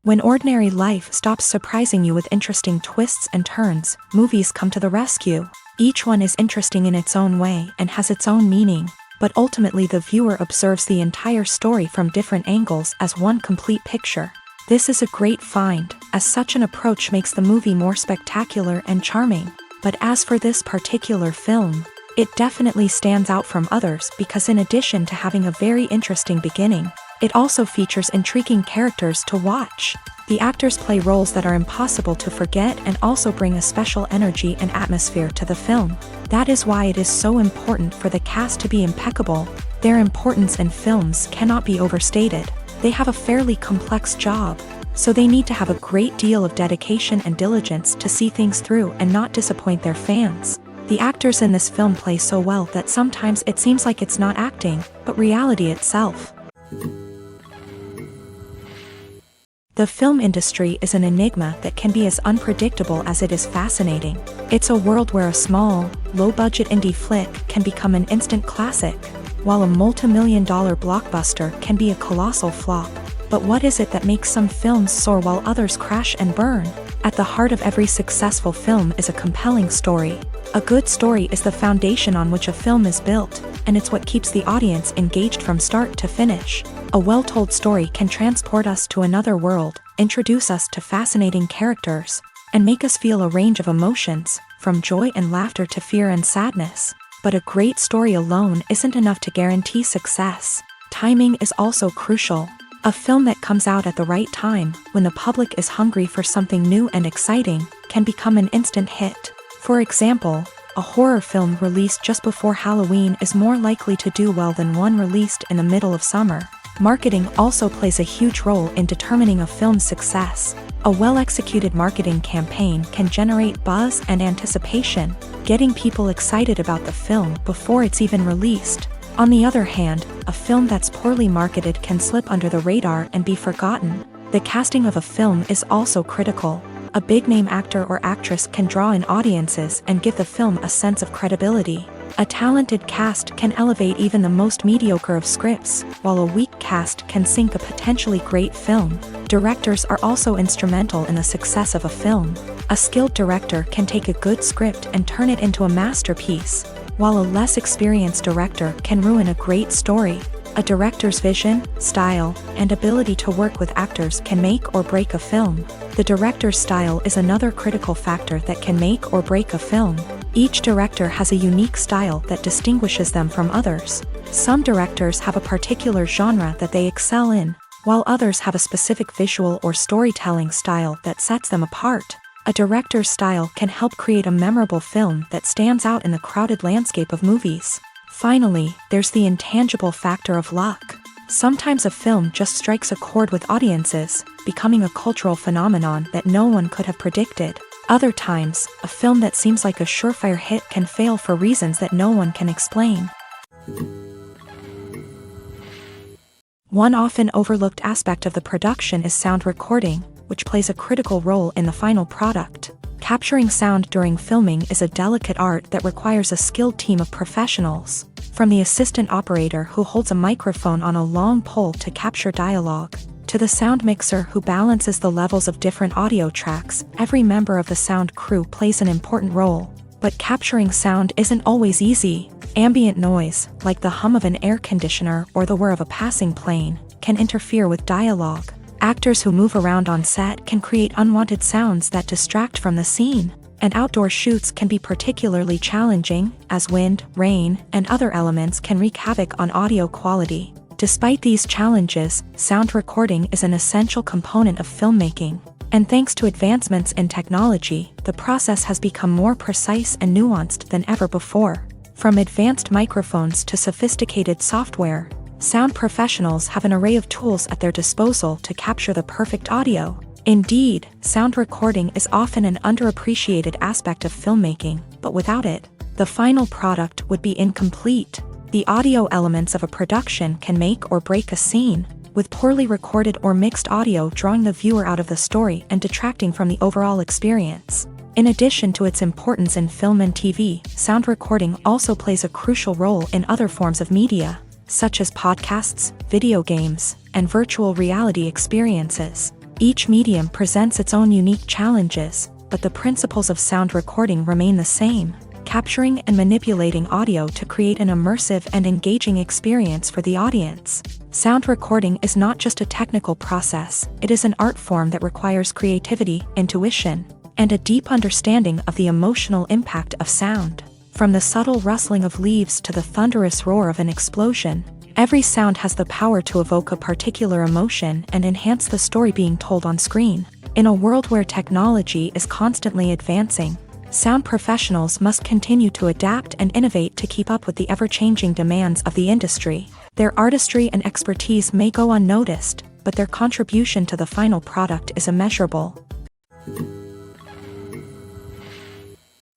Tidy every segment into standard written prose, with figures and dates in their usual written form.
When ordinary life stops surprising you with interesting twists and turns, movies come to the rescue. Each one is interesting in its own way and has its own meaning, but ultimately the viewer observes the entire story from different angles as one complete picture. This is a great find, as such an approach makes the movie more spectacular and charming. But as for this particular film, it definitely stands out from others because in addition to having a very interesting beginning, it also features intriguing characters to watch. The actors play roles that are impossible to forget and also bring a special energy and atmosphere to the film. That is why it is so important for the cast to be impeccable. Their importance in films cannot be overstated. They have a fairly complex job, so they need to have a great deal of dedication and diligence to see things through and not disappoint their fans. The actors in this film play so well that sometimes it seems like it's not acting, but reality itself. The film industry is an enigma that can be as unpredictable as it is fascinating. It's a world where a small, low-budget indie flick can become an instant classic, while a multi-million-dollar blockbuster can be a colossal flop. But what is it that makes some films soar while others crash and burn? At the heart of every successful film is a compelling story. A good story is the foundation on which a film is built, and it's what keeps the audience engaged from start to finish. A well-told story can transport us to another world, introduce us to fascinating characters, and make us feel a range of emotions, from joy and laughter to fear and sadness. But a great story alone isn't enough to guarantee success. Timing is also crucial. A film that comes out at the right time, when the public is hungry for something new and exciting, can become an instant hit. For example, a horror film released just before Halloween is more likely to do well than one released in the middle of summer. Marketing also plays a huge role in determining a film's success. A well-executed marketing campaign can generate buzz and anticipation, getting people excited about the film before it's even released. On the other hand, a film that's poorly marketed can slip under the radar and be forgotten. The casting of a film is also critical. A big-name actor or actress can draw in audiences and give the film a sense of credibility. A talented cast can elevate even the most mediocre of scripts, while a weak cast can sink a potentially great film. Directors are also instrumental in the success of a film. A skilled director can take a good script and turn it into a masterpiece, while a less experienced director can ruin a great story. A director's vision, style, and ability to work with actors can make or break a film. The director's style is another critical factor that can make or break a film. Each director has a unique style that distinguishes them from others. Some directors have a particular genre that they excel in, while others have a specific visual or storytelling style that sets them apart. A director's style can help create a memorable film that stands out in the crowded landscape of movies. Finally, there's the intangible factor of luck. Sometimes a film just strikes a chord with audiences, becoming a cultural phenomenon that no one could have predicted. Other times, a film that seems like a surefire hit can fail for reasons that no one can explain. One often overlooked aspect of the production is sound recording, which plays a critical role in the final product. Capturing sound during filming is a delicate art that requires a skilled team of professionals. From the assistant operator who holds a microphone on a long pole to capture dialogue, to the sound mixer who balances the levels of different audio tracks, every member of the sound crew plays an important role. But capturing sound isn't always easy. Ambient noise, like the hum of an air conditioner or the whir of a passing plane, can interfere with dialogue. Actors who move around on set can create unwanted sounds that distract from the scene. And outdoor shoots can be particularly challenging, as wind, rain, and other elements can wreak havoc on audio quality. Despite these challenges, sound recording is an essential component of filmmaking. And thanks to advancements in technology, the process has become more precise and nuanced than ever before. From advanced microphones to sophisticated software, sound professionals have an array of tools at their disposal to capture the perfect audio. Indeed, sound recording is often an underappreciated aspect of filmmaking, but without it, the final product would be incomplete. The audio elements of a production can make or break a scene, with poorly recorded or mixed audio drawing the viewer out of the story and detracting from the overall experience. In addition to its importance in film and TV, sound recording also plays a crucial role in other forms of media, such as podcasts, video games, and virtual reality experiences. Each medium presents its own unique challenges, but the principles of sound recording remain the same, capturing and manipulating audio to create an immersive and engaging experience for the audience. Sound recording is not just a technical process, it is an art form that requires creativity, intuition, and a deep understanding of the emotional impact of sound. From the subtle rustling of leaves to the thunderous roar of an explosion, every sound has the power to evoke a particular emotion and enhance the story being told on screen. In a world where technology is constantly advancing, sound professionals must continue to adapt and innovate to keep up with the ever-changing demands of the industry. Their artistry and expertise may go unnoticed, but their contribution to the final product is immeasurable.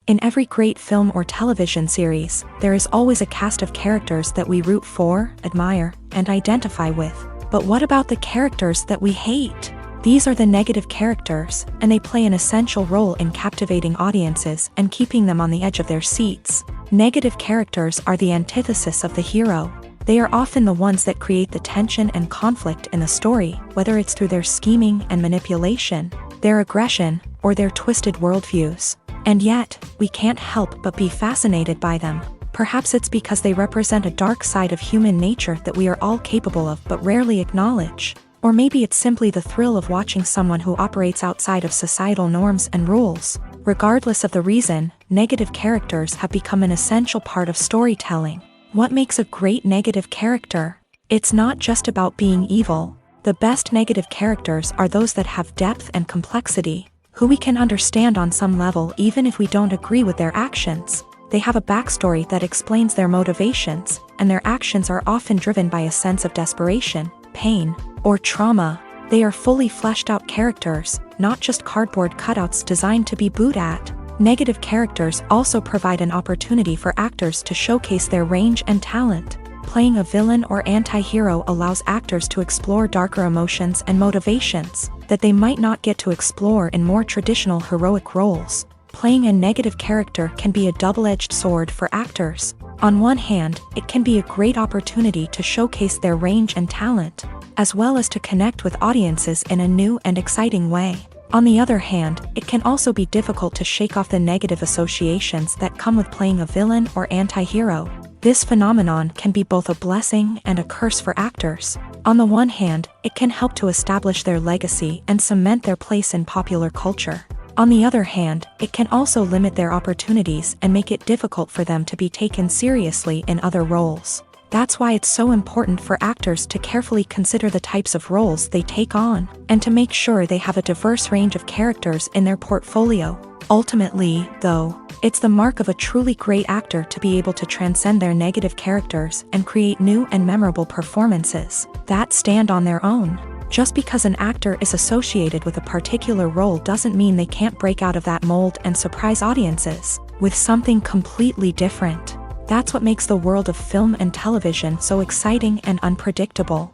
In every great film or television series, there is always a cast of characters that we root for, admire, and identify with. But what about the characters that we hate? These are the negative characters, and they play an essential role in captivating audiences and keeping them on the edge of their seats. Negative characters are the antithesis of the hero. They are often the ones that create the tension and conflict in the story, whether it's through their scheming and manipulation, their aggression, or their twisted worldviews. And yet, we can't help but be fascinated by them. Perhaps it's because they represent a dark side of human nature that we are all capable of but rarely acknowledge. Or maybe it's simply the thrill of watching someone who operates outside of societal norms and rules. Regardless of the reason, negative characters have become an essential part of storytelling. What makes a great negative character? It's not just about being evil. The best negative characters are those that have depth and complexity, who we can understand on some level even if we don't agree with their actions. They have a backstory that explains their motivations, and their actions are often driven by a sense of desperation, pain, or trauma. They are fully fleshed out characters, not just cardboard cutouts designed to be booed at. Negative characters also provide an opportunity for actors to showcase their range and talent. Playing a villain or anti-hero allows actors to explore darker emotions and motivations that they might not get to explore in more traditional heroic roles. Playing a negative character can be a double-edged sword for actors. On one hand, it can be a great opportunity to showcase their range and talent, as well as to connect with audiences in a new and exciting way. On the other hand, it can also be difficult to shake off the negative associations that come with playing a villain or anti-hero. This phenomenon can be both a blessing and a curse for actors. On the one hand, it can help to establish their legacy and cement their place in popular culture. On the other hand, it can also limit their opportunities and make it difficult for them to be taken seriously in other roles. That's why it's so important for actors to carefully consider the types of roles they take on, and to make sure they have a diverse range of characters in their portfolio. Ultimately, though, it's the mark of a truly great actor to be able to transcend their negative characters and create new and memorable performances that stand on their own. Just because an actor is associated with a particular role doesn't mean they can't break out of that mold and surprise audiences with something completely different. That's what makes the world of film and television so exciting and unpredictable.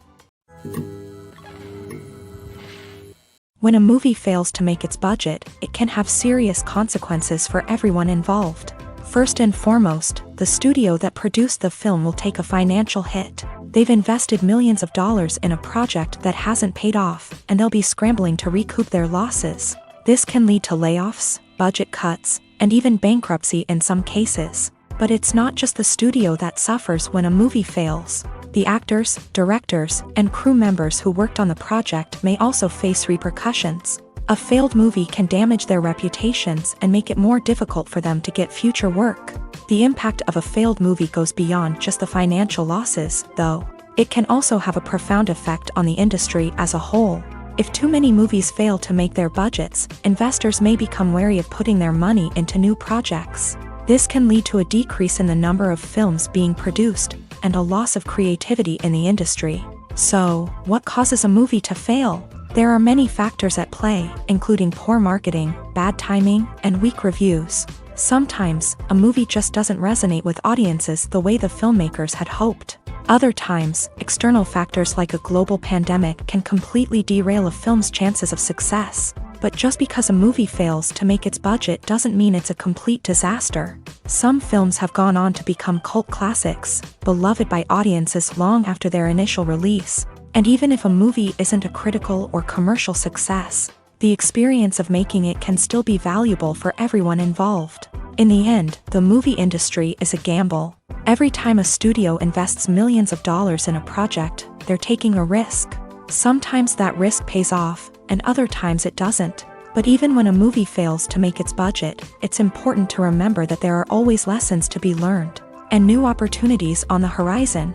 When a movie fails to make its budget, it can have serious consequences for everyone involved. First and foremost, the studio that produced the film will take a financial hit. They've invested millions of dollars in a project that hasn't paid off, and they'll be scrambling to recoup their losses. This can lead to layoffs, budget cuts, and even bankruptcy in some cases. But it's not just the studio that suffers when a movie fails. The actors, directors, and crew members who worked on the project may also face repercussions. A failed movie can damage their reputations and make it more difficult for them to get future work. The impact of a failed movie goes beyond just the financial losses, though. It can also have a profound effect on the industry as a whole. If too many movies fail to make their budgets, investors may become wary of putting their money into new projects. This can lead to a decrease in the number of films being produced, and a loss of creativity in the industry. So, what causes a movie to fail? There are many factors at play, including poor marketing, bad timing, and weak reviews. Sometimes, a movie just doesn't resonate with audiences the way the filmmakers had hoped. Other times, external factors like a global pandemic can completely derail a film's chances of success. But just because a movie fails to make its budget doesn't mean it's a complete disaster. Some films have gone on to become cult classics, beloved by audiences long after their initial release. And even if a movie isn't a critical or commercial success, the experience of making it can still be valuable for everyone involved. In the end, the movie industry is a gamble. Every time a studio invests millions of dollars in a project, they're taking a risk. Sometimes that risk pays off, and other times it doesn't. But even when a movie fails to make its budget, it's important to remember that there are always lessons to be learned, and new opportunities on the horizon.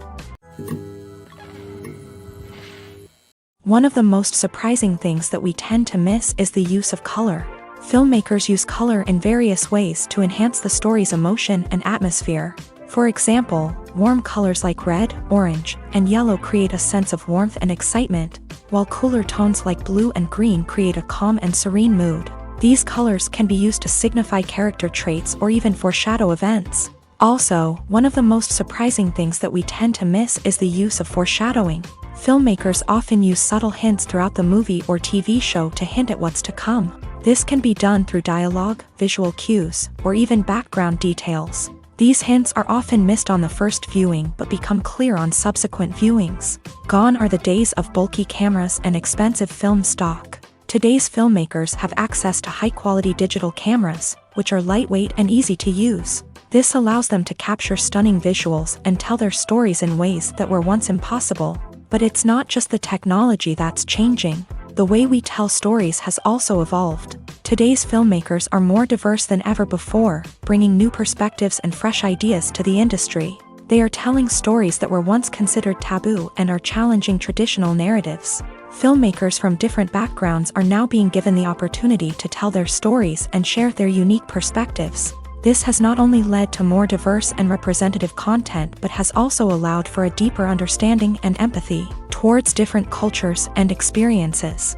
One of the most surprising things that we tend to miss is the use of color. Filmmakers use color in various ways to enhance the story's emotion and atmosphere. For example, warm colors like red, orange, and yellow create a sense of warmth and excitement, while cooler tones like blue and green create a calm and serene mood. These colors can be used to signify character traits or even foreshadow events. Also, one of the most surprising things that we tend to miss is the use of foreshadowing. Filmmakers often use subtle hints throughout the movie or TV show to hint at what's to come. This can be done through dialogue, visual cues, or even background details. These hints are often missed on the first viewing but become clear on subsequent viewings. Gone are the days of bulky cameras and expensive film stock. Today's filmmakers have access to high-quality digital cameras, which are lightweight and easy to use. This allows them to capture stunning visuals and tell their stories in ways that were once impossible. But it's not just the technology that's changing. The way we tell stories has also evolved. Today's filmmakers are more diverse than ever before, bringing new perspectives and fresh ideas to the industry. They are telling stories that were once considered taboo and are challenging traditional narratives. Filmmakers from different backgrounds are now being given the opportunity to tell their stories and share their unique perspectives. This has not only led to more diverse and representative content but has also allowed for a deeper understanding and empathy towards different cultures and experiences.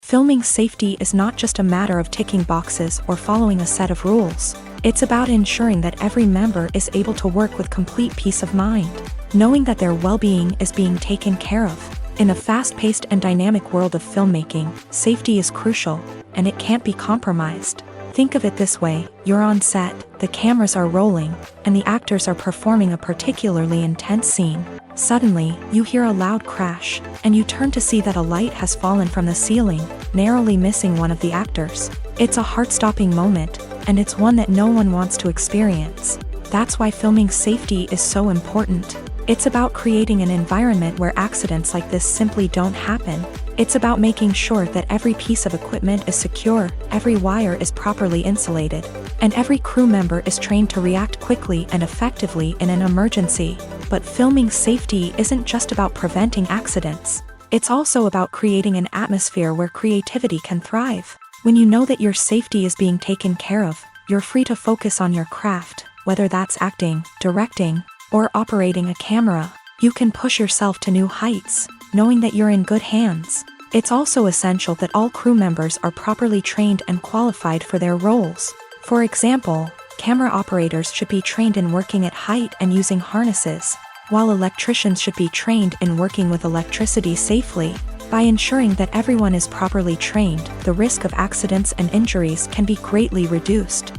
Filming safety is not just a matter of ticking boxes or following a set of rules. It's about ensuring that every member is able to work with complete peace of mind, knowing that their well-being is being taken care of. In a fast-paced and dynamic world of filmmaking, safety is crucial, and it can't be compromised. Think of it this way: you're on set, the cameras are rolling, and the actors are performing a particularly intense scene. Suddenly, you hear a loud crash, and you turn to see that a light has fallen from the ceiling, narrowly missing one of the actors. It's a heart-stopping moment, and it's one that no one wants to experience. That's why filming safety is so important. It's about creating an environment where accidents like this simply don't happen. It's about making sure that every piece of equipment is secure, every wire is properly insulated, and every crew member is trained to react quickly and effectively in an emergency. But filming safety isn't just about preventing accidents. It's also about creating an atmosphere where creativity can thrive. When you know that your safety is being taken care of, you're free to focus on your craft, whether that's acting, directing, or operating a camera. You can push yourself to new heights, knowing that you're in good hands. It's also essential that all crew members are properly trained and qualified for their roles. For example, camera operators should be trained in working at height and using harnesses, while electricians should be trained in working with electricity safely. By ensuring that everyone is properly trained, the risk of accidents and injuries can be greatly reduced.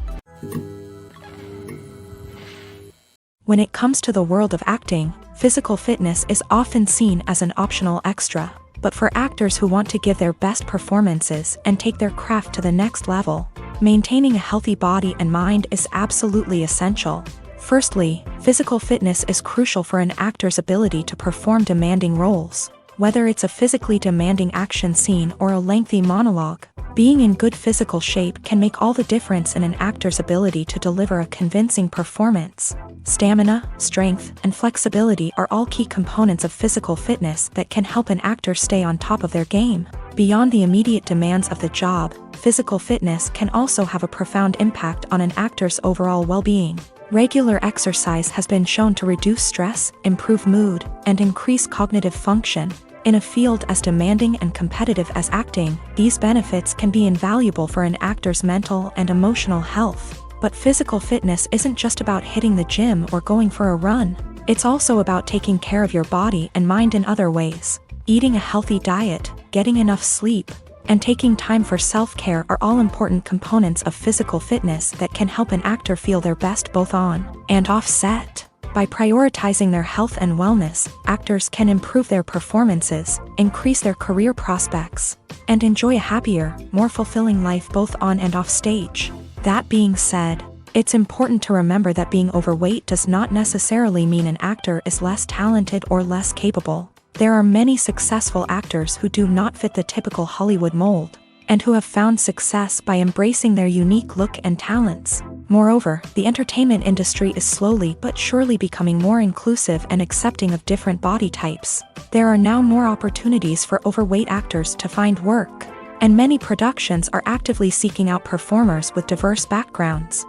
When it comes to the world of acting, physical fitness is often seen as an optional extra. But for actors who want to give their best performances and take their craft to the next level, maintaining a healthy body and mind is absolutely essential. Firstly, physical fitness is crucial for an actor's ability to perform demanding roles. Whether it's a physically demanding action scene or a lengthy monologue, being in good physical shape can make all the difference in an actor's ability to deliver a convincing performance. Stamina, strength, and flexibility are all key components of physical fitness that can help an actor stay on top of their game. Beyond the immediate demands of the job, physical fitness can also have a profound impact on an actor's overall well-being. Regular exercise has been shown to reduce stress, improve mood, and increase cognitive function. In a field as demanding and competitive as acting, these benefits can be invaluable for an actor's mental and emotional health. But physical fitness isn't just about hitting the gym or going for a run. It's also about taking care of your body and mind in other ways. Eating a healthy diet, getting enough sleep, and taking time for self-care are all important components of physical fitness that can help an actor feel their best both on and off set. By prioritizing their health and wellness, actors can improve their performances, increase their career prospects, and enjoy a happier, more fulfilling life both on and off stage. That being said, it's important to remember that being overweight does not necessarily mean an actor is less talented or less capable. There are many successful actors who do not fit the typical Hollywood mold, and who have found success by embracing their unique look and talents. Moreover, the entertainment industry is slowly but surely becoming more inclusive and accepting of different body types. There are now more opportunities for overweight actors to find work, and many productions are actively seeking out performers with diverse backgrounds.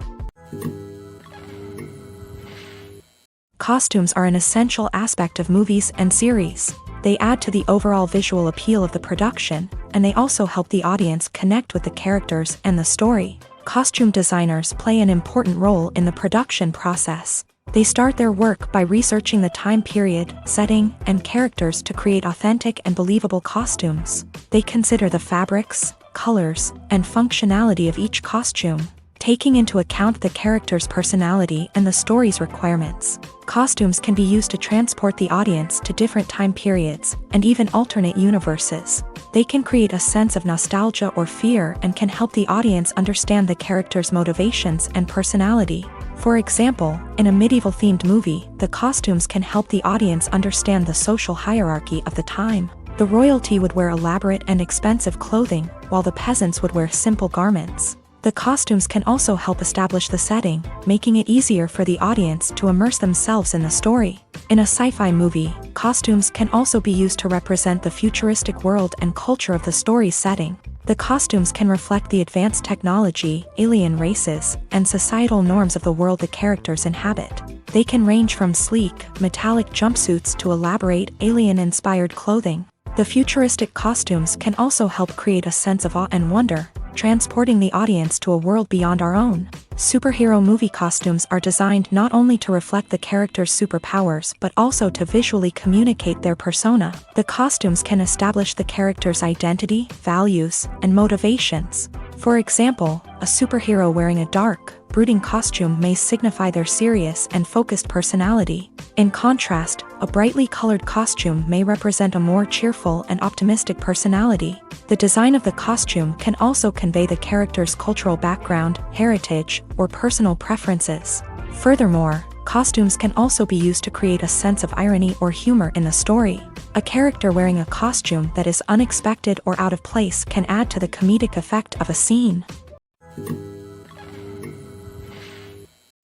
Costumes are an essential aspect of movies and series. They add to the overall visual appeal of the production, and they also help the audience connect with the characters and the story. Costume designers play an important role in the production process. They start their work by researching the time period, setting, and characters to create authentic and believable costumes. They consider the fabrics, colors, and functionality of each costume, taking into account the character's personality and the story's requirements. Costumes can be used to transport the audience to different time periods and even alternate universes. They can create a sense of nostalgia or fear and can help the audience understand the character's motivations and personality. For example, in a medieval-themed movie, the costumes can help the audience understand the social hierarchy of the time. The royalty would wear elaborate and expensive clothing, while the peasants would wear simple garments. The costumes can also help establish the setting, making it easier for the audience to immerse themselves in the story. In a sci-fi movie, costumes can also be used to represent the futuristic world and culture of the story's setting. The costumes can reflect the advanced technology, alien races, and societal norms of the world the characters inhabit. They can range from sleek, metallic jumpsuits to elaborate, alien-inspired clothing. The futuristic costumes can also help create a sense of awe and wonder, transporting the audience to a world beyond our own. Superhero movie costumes are designed not only to reflect the character's superpowers but also to visually communicate their persona. The costumes can establish the character's identity, values, and motivations. For example, a superhero wearing a dark, brooding costume may signify their serious and focused personality. In contrast, a brightly colored costume may represent a more cheerful and optimistic personality. The design of the costume can also convey the character's cultural background, heritage, or personal preferences. Furthermore, costumes can also be used to create a sense of irony or humor in the story. A character wearing a costume that is unexpected or out of place can add to the comedic effect of a scene.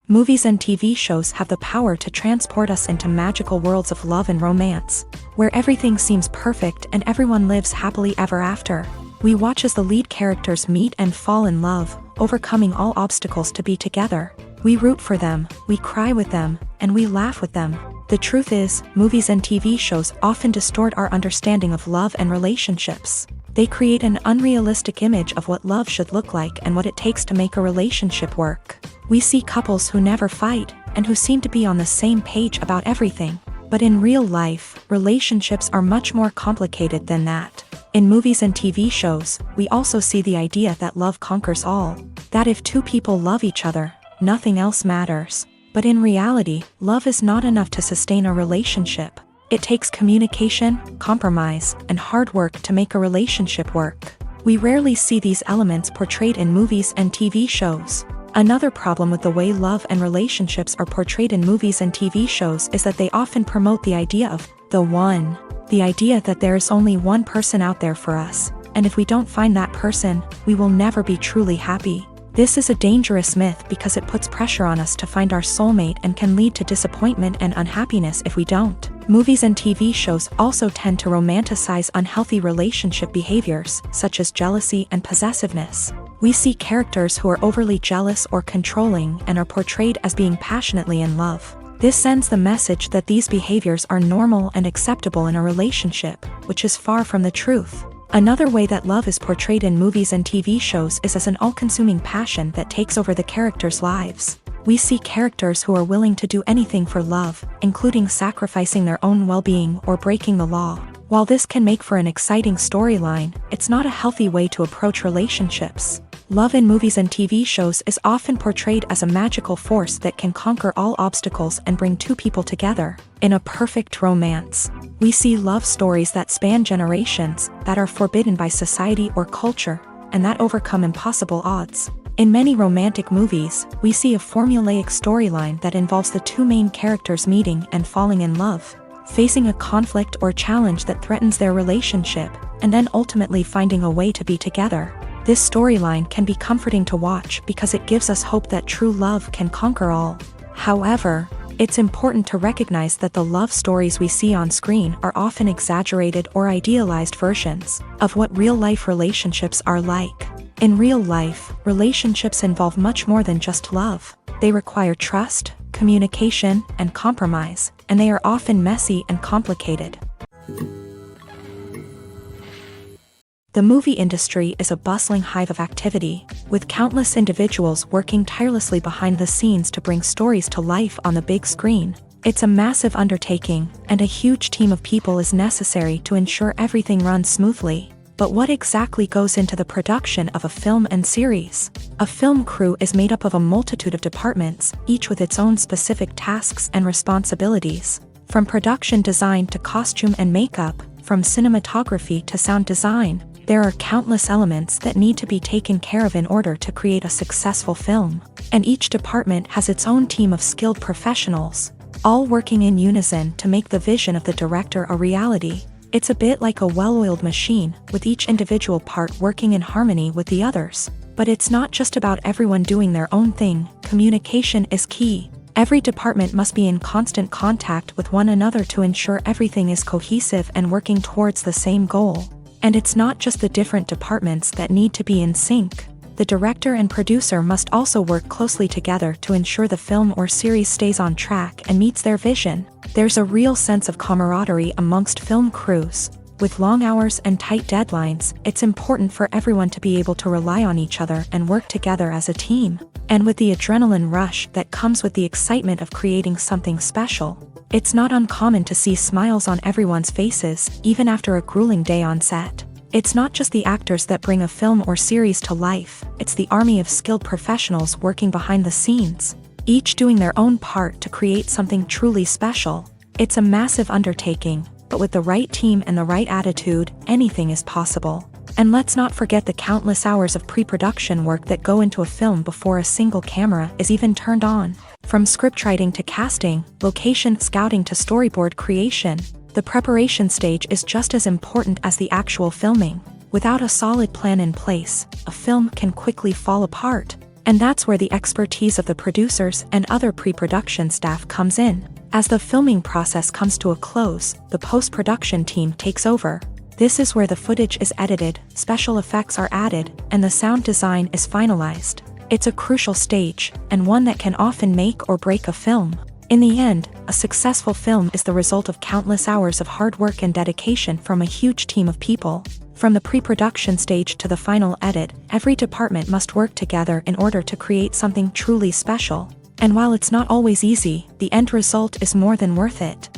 Movies and TV shows have the power to transport us into magical worlds of love and romance, where everything seems perfect and everyone lives happily ever after. We watch as the lead characters meet and fall in love, overcoming all obstacles to be together. We root for them, we cry with them, and we laugh with them. The truth is, movies and TV shows often distort our understanding of love and relationships. They create an unrealistic image of what love should look like and what it takes to make a relationship work. We see couples who never fight, and who seem to be on the same page about everything. But in real life, relationships are much more complicated than that. In movies and TV shows, we also see the idea that love conquers all. That if two people love each other, nothing else matters. But in reality, love is not enough to sustain a relationship. It takes communication, compromise, and hard work to make a relationship work. We rarely see these elements portrayed in movies and TV shows. Another problem with the way love and relationships are portrayed in movies and TV shows is that they often promote the idea of the one. The idea that there is only one person out there for us, and if we don't find that person, we will never be truly happy. This is a dangerous myth because it puts pressure on us to find our soulmate and can lead to disappointment and unhappiness if we don't. Movies and TV shows also tend to romanticize unhealthy relationship behaviors, such as jealousy and possessiveness. We see characters who are overly jealous or controlling and are portrayed as being passionately in love. This sends the message that these behaviors are normal and acceptable in a relationship, which is far from the truth. Another way that love is portrayed in movies and TV shows is as an all-consuming passion that takes over the characters' lives. We see characters who are willing to do anything for love, including sacrificing their own well-being or breaking the law. While this can make for an exciting storyline, it's not a healthy way to approach relationships. Love in movies and TV shows is often portrayed as a magical force that can conquer all obstacles and bring two people together. In a perfect romance, we see love stories that span generations, that are forbidden by society or culture, and that overcome impossible odds. In many romantic movies, we see a formulaic storyline that involves the two main characters meeting and falling in love, facing a conflict or challenge that threatens their relationship, and then ultimately finding a way to be together. This storyline can be comforting to watch because it gives us hope that true love can conquer all. However, it's important to recognize that the love stories we see on screen are often exaggerated or idealized versions of what real-life relationships are like. In real life, relationships involve much more than just love. They require trust, communication, and compromise, and they are often messy and complicated. The movie industry is a bustling hive of activity, with countless individuals working tirelessly behind the scenes to bring stories to life on the big screen. It's a massive undertaking, and a huge team of people is necessary to ensure everything runs smoothly. But what exactly goes into the production of a film and series? A film crew is made up of a multitude of departments, each with its own specific tasks and responsibilities. From production design to costume and makeup, from cinematography to sound design, there are countless elements that need to be taken care of in order to create a successful film. And each department has its own team of skilled professionals, all working in unison to make the vision of the director a reality. It's a bit like a well-oiled machine, with each individual part working in harmony with the others. But it's not just about everyone doing their own thing. Communication is key. Every department must be in constant contact with one another to ensure everything is cohesive and working towards the same goal. And it's not just the different departments that need to be in sync. The director and producer must also work closely together to ensure the film or series stays on track and meets their vision. There's a real sense of camaraderie amongst film crews. With long hours and tight deadlines, it's important for everyone to be able to rely on each other and work together as a team. And with the adrenaline rush that comes with the excitement of creating something special, it's not uncommon to see smiles on everyone's faces, even after a grueling day on set. It's not just the actors that bring a film or series to life, it's the army of skilled professionals working behind the scenes, each doing their own part to create something truly special. It's a massive undertaking, but with the right team and the right attitude, anything is possible. And let's not forget the countless hours of pre-production work that go into a film before a single camera is even turned on. From scriptwriting to casting, location scouting to storyboard creation, the preparation stage is just as important as the actual filming. Without a solid plan in place, a film can quickly fall apart. And that's where the expertise of the producers and other pre-production staff comes in. As the filming process comes to a close, the post-production team takes over. This is where the footage is edited, special effects are added, and the sound design is finalized. It's a crucial stage, and one that can often make or break a film. In the end, a successful film is the result of countless hours of hard work and dedication from a huge team of people. From the pre-production stage to the final edit, every department must work together in order to create something truly special. And while it's not always easy, the end result is more than worth it.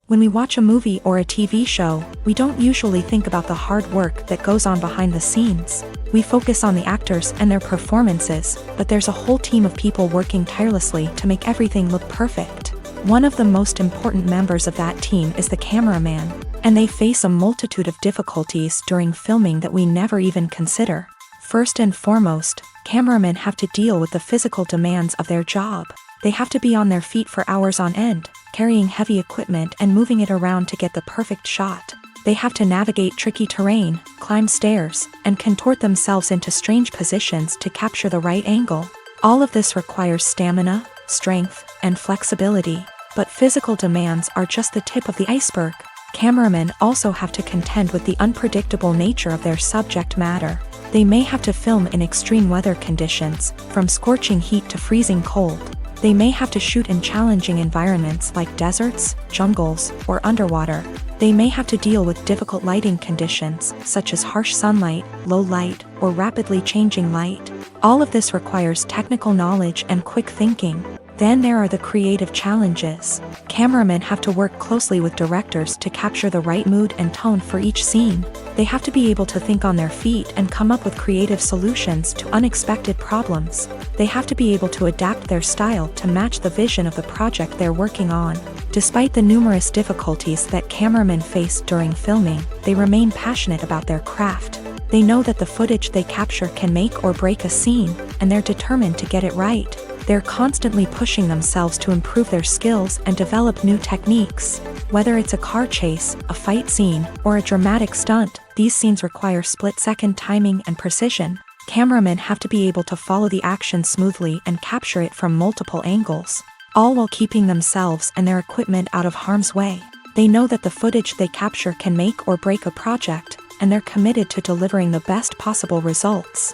When we watch a movie or a TV show, we don't usually think about the hard work that goes on behind the scenes. We focus on the actors and their performances, but there's a whole team of people working tirelessly to make everything look perfect. One of the most important members of that team is the cameraman, and they face a multitude of difficulties during filming that we never even consider. First and foremost, cameramen have to deal with the physical demands of their job. They have to be on their feet for hours on end, carrying heavy equipment and moving it around to get the perfect shot. They have to navigate tricky terrain, climb stairs, and contort themselves into strange positions to capture the right angle. All of this requires stamina, strength, and flexibility. But physical demands are just the tip of the iceberg. Cameramen also have to contend with the unpredictable nature of their subject matter. They may have to film in extreme weather conditions, from scorching heat to freezing cold. They may have to shoot in challenging environments like deserts, jungles, or underwater. They may have to deal with difficult lighting conditions, such as harsh sunlight, low light, or rapidly changing light. All of this requires technical knowledge and quick thinking. Then there are the creative challenges. Cameramen have to work closely with directors to capture the right mood and tone for each scene. They have to be able to think on their feet and come up with creative solutions to unexpected problems. They have to be able to adapt their style to match the vision of the project they're working on. Despite the numerous difficulties that cameramen face during filming, they remain passionate about their craft. They know that the footage they capture can make or break a scene, and they're determined to get it right. They're constantly pushing themselves to improve their skills and develop new techniques. Whether it's a car chase, a fight scene, or a dramatic stunt, these scenes require split-second timing and precision. Cameramen have to be able to follow the action smoothly and capture it from multiple angles, all while keeping themselves and their equipment out of harm's way. They know that the footage they capture can make or break a project, and they're committed to delivering the best possible results.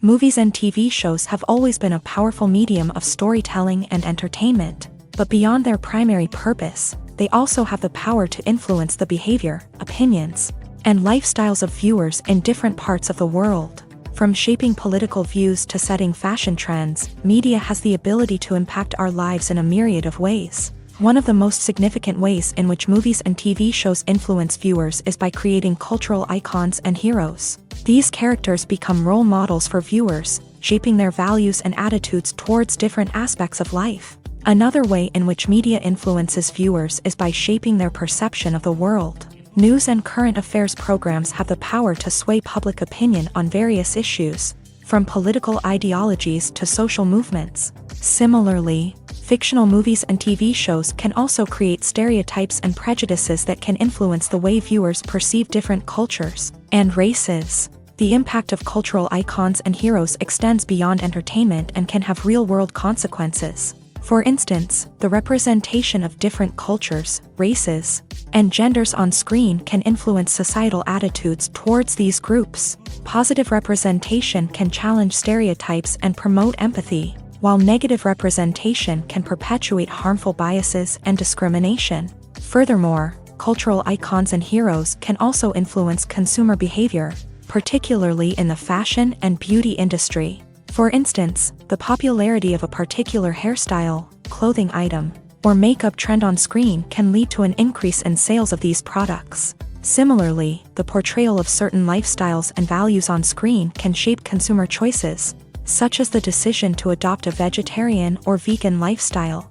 Movies and TV shows have always been a powerful medium of storytelling and entertainment, but beyond their primary purpose, they also have the power to influence the behavior, opinions, and lifestyles of viewers in different parts of the world. From shaping political views to setting fashion trends, media has the ability to impact our lives in a myriad of ways. One of the most significant ways in which movies and TV shows influence viewers is by creating cultural icons and heroes. These characters become role models for viewers, shaping their values and attitudes towards different aspects of life. Another way in which media influences viewers is by shaping their perception of the world. News and current affairs programs have the power to sway public opinion on various issues, from political ideologies to social movements. Similarly, fictional movies and TV shows can also create stereotypes and prejudices that can influence the way viewers perceive different cultures and races. The impact of cultural icons and heroes extends beyond entertainment and can have real-world consequences. For instance, the representation of different cultures, races, and genders on screen can influence societal attitudes towards these groups. Positive representation can challenge stereotypes and promote empathy, while negative representation can perpetuate harmful biases and discrimination. Furthermore, cultural icons and heroes can also influence consumer behavior, particularly in the fashion and beauty industry. For instance, the popularity of a particular hairstyle, clothing item, or makeup trend on screen can lead to an increase in sales of these products. Similarly, the portrayal of certain lifestyles and values on screen can shape consumer choices, such as the decision to adopt a vegetarian or vegan lifestyle.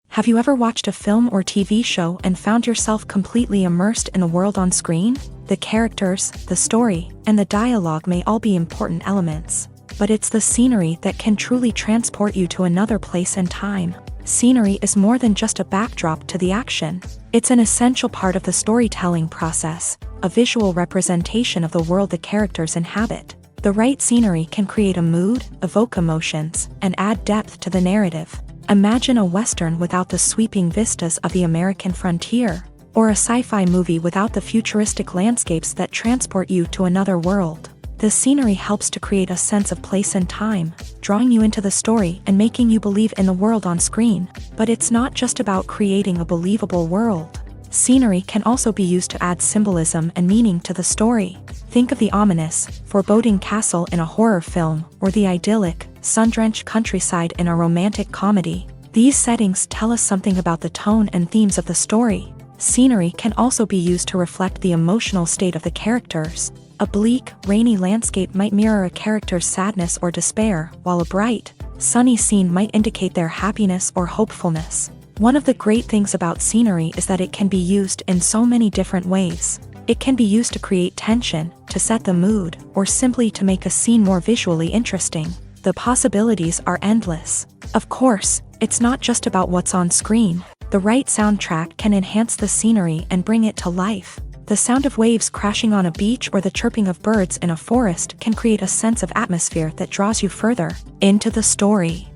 Have you ever watched a film or TV show and found yourself completely immersed in the world on screen? The characters, the story, and the dialogue may all be important elements, but it's the scenery that can truly transport you to another place and time. Scenery is more than just a backdrop to the action. It's an essential part of the storytelling process, a visual representation of the world the characters inhabit. The right scenery can create a mood, evoke emotions, and add depth to the narrative. Imagine a Western without the sweeping vistas of the American frontier, or a sci-fi movie without the futuristic landscapes that transport you to another world. The scenery helps to create a sense of place and time, drawing you into the story and making you believe in the world on screen. But it's not just about creating a believable world. Scenery can also be used to add symbolism and meaning to the story. Think of the ominous, foreboding castle in a horror film, or the idyllic, sun-drenched countryside in a romantic comedy. These settings tell us something about the tone and themes of the story. Scenery can also be used to reflect the emotional state of the characters. A bleak, rainy landscape might mirror a character's sadness or despair, while a bright, sunny scene might indicate their happiness or hopefulness. One of the great things about scenery is that it can be used in so many different ways. It can be used to create tension, to set the mood, or simply to make a scene more visually interesting. The possibilities are endless. Of course, it's not just about what's on screen. The right soundtrack can enhance the scenery and bring it to life. The sound of waves crashing on a beach or the chirping of birds in a forest can create a sense of atmosphere that draws you further into the story.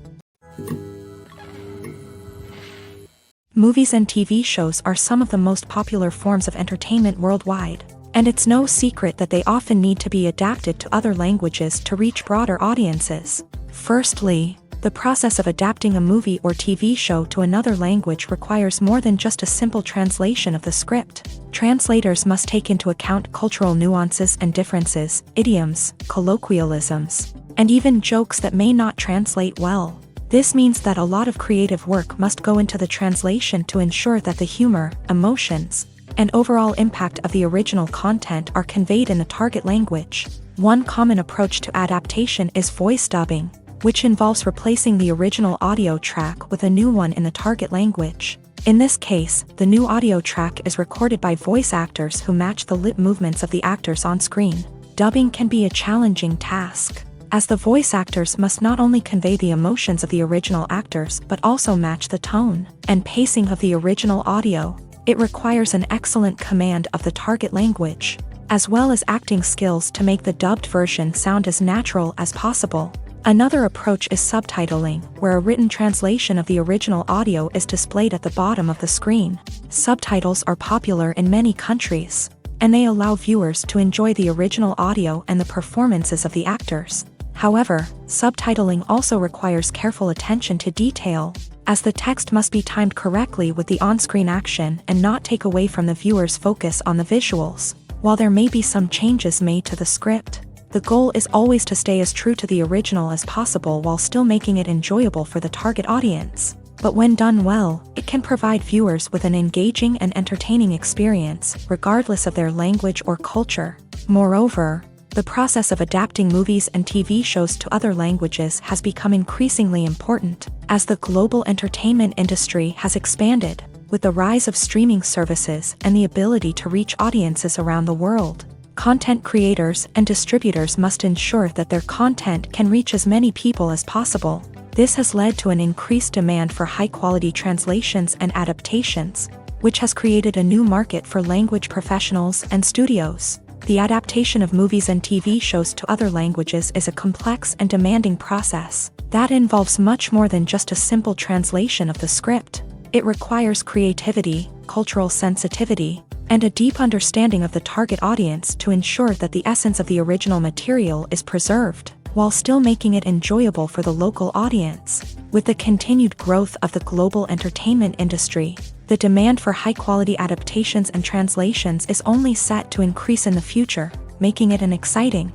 Movies and TV shows are some of the most popular forms of entertainment worldwide, and it's no secret that they often need to be adapted to other languages to reach broader audiences. Firstly, The process of adapting a movie or TV show to another language requires more than just a simple translation of the script. Translators must take into account cultural nuances and differences, idioms, colloquialisms, and even jokes that may not translate well. This means that a lot of creative work must go into the translation to ensure that the humor, emotions, and overall impact of the original content are conveyed in the target language. One common approach to adaptation is voice dubbing, which involves replacing the original audio track with a new one in the target language. In this case, the new audio track is recorded by voice actors who match the lip movements of the actors on screen. Dubbing can be a challenging task, as the voice actors must not only convey the emotions of the original actors but also match the tone and pacing of the original audio. It requires an excellent command of the target language, as well as acting skills to make the dubbed version sound as natural as possible. Another approach is subtitling, where a written translation of the original audio is displayed at the bottom of the screen. Subtitles are popular in many countries, and they allow viewers to enjoy the original audio and the performances of the actors. However, subtitling also requires careful attention to detail, as the text must be timed correctly with the on-screen action and not take away from the viewer's focus on the visuals. While there may be some changes made to the script, the goal is always to stay as true to the original as possible while still making it enjoyable for the target audience. But when done well, it can provide viewers with an engaging and entertaining experience, regardless of their language or culture. Moreover, the process of adapting movies and TV shows to other languages has become increasingly important, as the global entertainment industry has expanded, with the rise of streaming services and the ability to reach audiences around the world. Content creators and distributors must ensure that their content can reach as many people as possible. This has led to an increased demand for high-quality translations and adaptations, which has created a new market for language professionals and studios. The adaptation of movies and TV shows to other languages is a complex and demanding process that involves much more than just a simple translation of the script. It requires creativity, cultural sensitivity, and a deep understanding of the target audience to ensure that the essence of the original material is preserved, while still making it enjoyable for the local audience. With the continued growth of the global entertainment industry, the demand for high-quality adaptations and translations is only set to increase in the future, making it an exciting.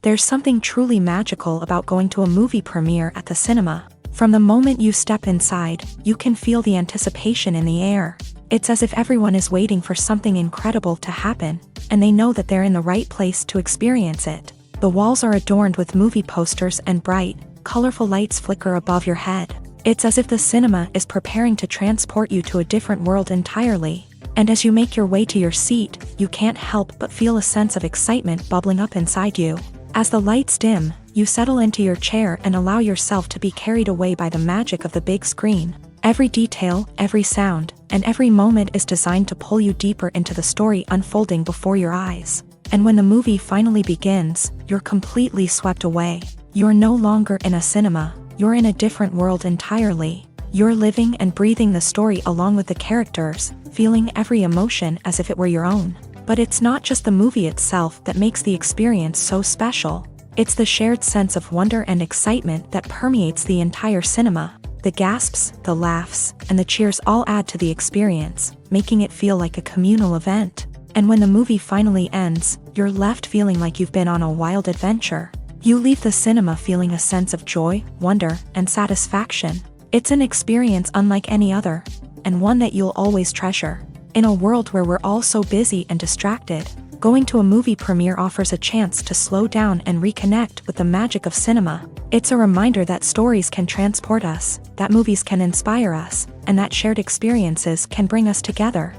There's something truly magical about going to a movie premiere at the cinema. From the moment you step inside, you can feel the anticipation in the air. It's as if everyone is waiting for something incredible to happen, and they know that they're in the right place to experience it. The walls are adorned with movie posters and bright, colorful lights flicker above your head. It's as if the cinema is preparing to transport you to a different world entirely. And as you make your way to your seat, you can't help but feel a sense of excitement bubbling up inside you. As the lights dim, you settle into your chair and allow yourself to be carried away by the magic of the big screen. Every detail, every sound, and every moment is designed to pull you deeper into the story unfolding before your eyes. And when the movie finally begins, you're completely swept away. You're no longer in a cinema, you're in a different world entirely. You're living and breathing the story along with the characters, feeling every emotion as if it were your own. But it's not just the movie itself that makes the experience so special. It's the shared sense of wonder and excitement that permeates the entire cinema. The gasps, the laughs, and the cheers all add to the experience, making it feel like a communal event. And when the movie finally ends, you're left feeling like you've been on a wild adventure. You leave the cinema feeling a sense of joy, wonder, and satisfaction. It's an experience unlike any other, and one that you'll always treasure. In a world where we're all so busy and distracted, going to a movie premiere offers a chance to slow down and reconnect with the magic of cinema. It's a reminder that stories can transport us, that movies can inspire us, and that shared experiences can bring us together.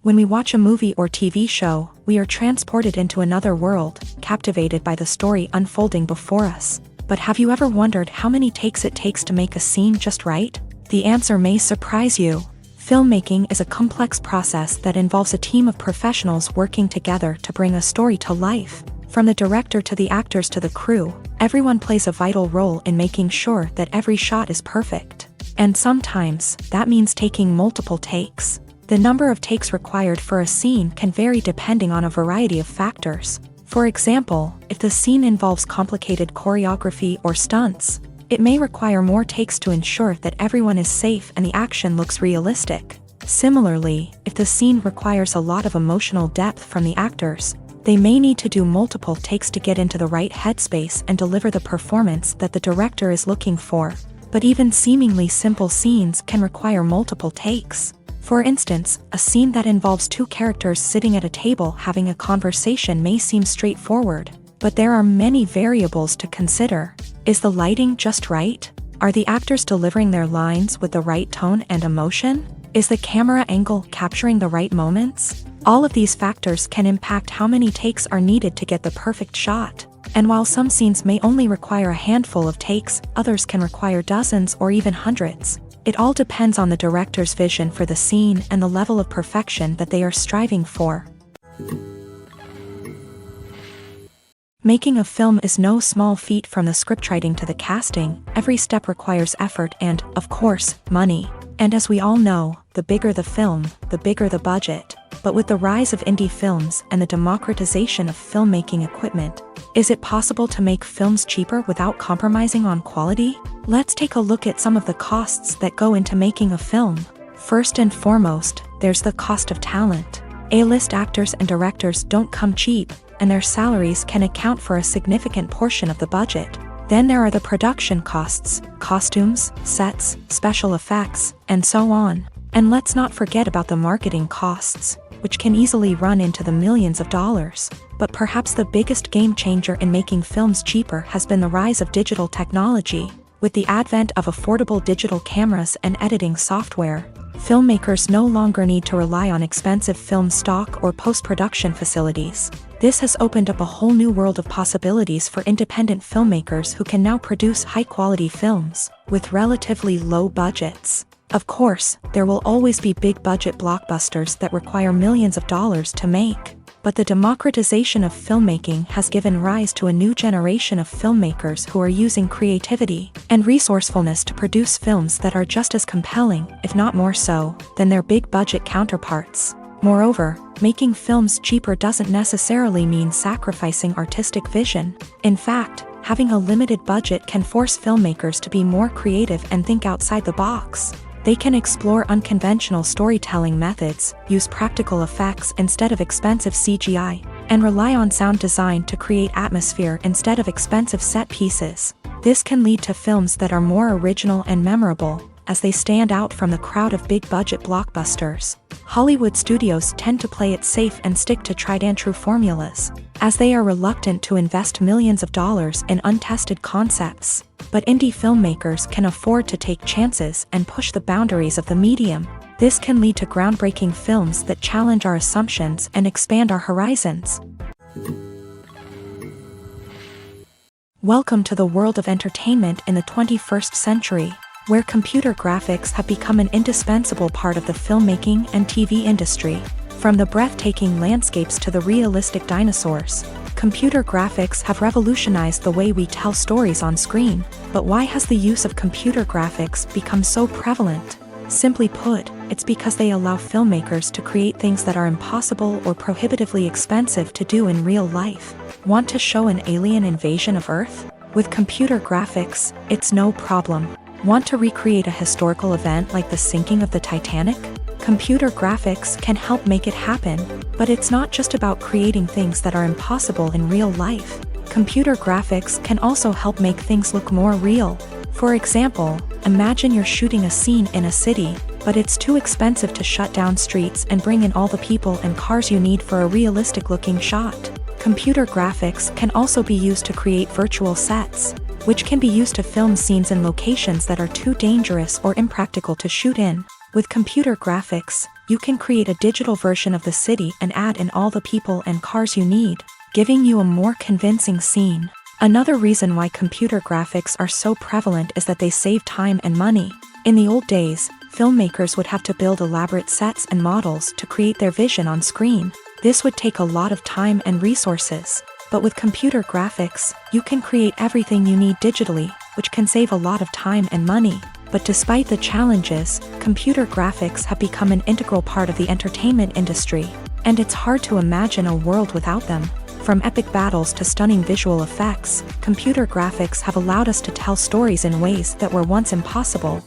When we watch a movie or TV show, we are transported into another world, captivated by the story unfolding before us. But have you ever wondered how many takes it takes to make a scene just right? The answer may surprise you. Filmmaking is a complex process that involves a team of professionals working together to bring a story to life. From the director to the actors to the crew, everyone plays a vital role in making sure that every shot is perfect. And sometimes, that means taking multiple takes. The number of takes required for a scene can vary depending on a variety of factors. For example, if the scene involves complicated choreography or stunts, it may require more takes to ensure that everyone is safe and the action looks realistic. Similarly, if the scene requires a lot of emotional depth from the actors, they may need to do multiple takes to get into the right headspace and deliver the performance that the director is looking for. But even seemingly simple scenes can require multiple takes. For instance, a scene that involves two characters sitting at a table having a conversation may seem straightforward, but there are many variables to consider. Is the lighting just right? Are the actors delivering their lines with the right tone and emotion? Is the camera angle capturing the right moments? All of these factors can impact how many takes are needed to get the perfect shot. And while some scenes may only require a handful of takes, others can require dozens or even hundreds. It all depends on the director's vision for the scene and the level of perfection that they are striving for. Making a film is no small feat. From the scriptwriting to the casting, every step requires effort and, of course, money. And as we all know, the bigger the film, the bigger the budget. But with the rise of indie films and the democratization of filmmaking equipment, is it possible to make films cheaper without compromising on quality? Let's take a look at some of the costs that go into making a film. First and foremost, there's the cost of talent. A-list actors and directors don't come cheap, and their salaries can account for a significant portion of the budget. Then there are the production costs, costumes, sets, special effects, and so on. And let's not forget about the marketing costs, which can easily run into the millions of dollars. But perhaps the biggest game changer in making films cheaper has been the rise of digital technology. With the advent of affordable digital cameras and editing software, filmmakers no longer need to rely on expensive film stock or post-production facilities. This has opened up a whole new world of possibilities for independent filmmakers who can now produce high-quality films with relatively low budgets. Of course, there will always be big-budget blockbusters that require millions of dollars to make. But the democratization of filmmaking has given rise to a new generation of filmmakers who are using creativity and resourcefulness to produce films that are just as compelling, if not more so, than their big-budget counterparts. Moreover, making films cheaper doesn't necessarily mean sacrificing artistic vision. In fact, having a limited budget can force filmmakers to be more creative and think outside the box. They can explore unconventional storytelling methods, use practical effects instead of expensive CGI, and rely on sound design to create atmosphere instead of expensive set pieces. This can lead to films that are more original and memorable, as they stand out from the crowd of big-budget blockbusters. Hollywood studios tend to play it safe and stick to tried-and-true formulas, as they are reluctant to invest millions of dollars in untested concepts. But indie filmmakers can afford to take chances and push the boundaries of the medium. This can lead to groundbreaking films that challenge our assumptions and expand our horizons. Welcome to the world of entertainment in the 21st century, where computer graphics have become an indispensable part of the filmmaking and TV industry. From the breathtaking landscapes to the realistic dinosaurs, computer graphics have revolutionized the way we tell stories on screen. But why has the use of computer graphics become so prevalent? Simply put, it's because they allow filmmakers to create things that are impossible or prohibitively expensive to do in real life. Want to show an alien invasion of Earth? With computer graphics, it's no problem. Want to recreate a historical event like the sinking of the Titanic? Computer graphics can help make it happen, but it's not just about creating things that are impossible in real life. Computer graphics can also help make things look more real. For example, imagine you're shooting a scene in a city, but it's too expensive to shut down streets and bring in all the people and cars you need for a realistic-looking shot. Computer graphics can also be used to create virtual sets, which can be used to film scenes in locations that are too dangerous or impractical to shoot in. With computer graphics, you can create a digital version of the city and add in all the people and cars you need, giving you a more convincing scene. Another reason why computer graphics are so prevalent is that they save time and money. In the old days, filmmakers would have to build elaborate sets and models to create their vision on screen. This would take a lot of time and resources. But with computer graphics, you can create everything you need digitally, which can save a lot of time and money. But despite the challenges, computer graphics have become an integral part of the entertainment industry, and it's hard to imagine a world without them. From epic battles to stunning visual effects, computer graphics have allowed us to tell stories in ways that were once impossible.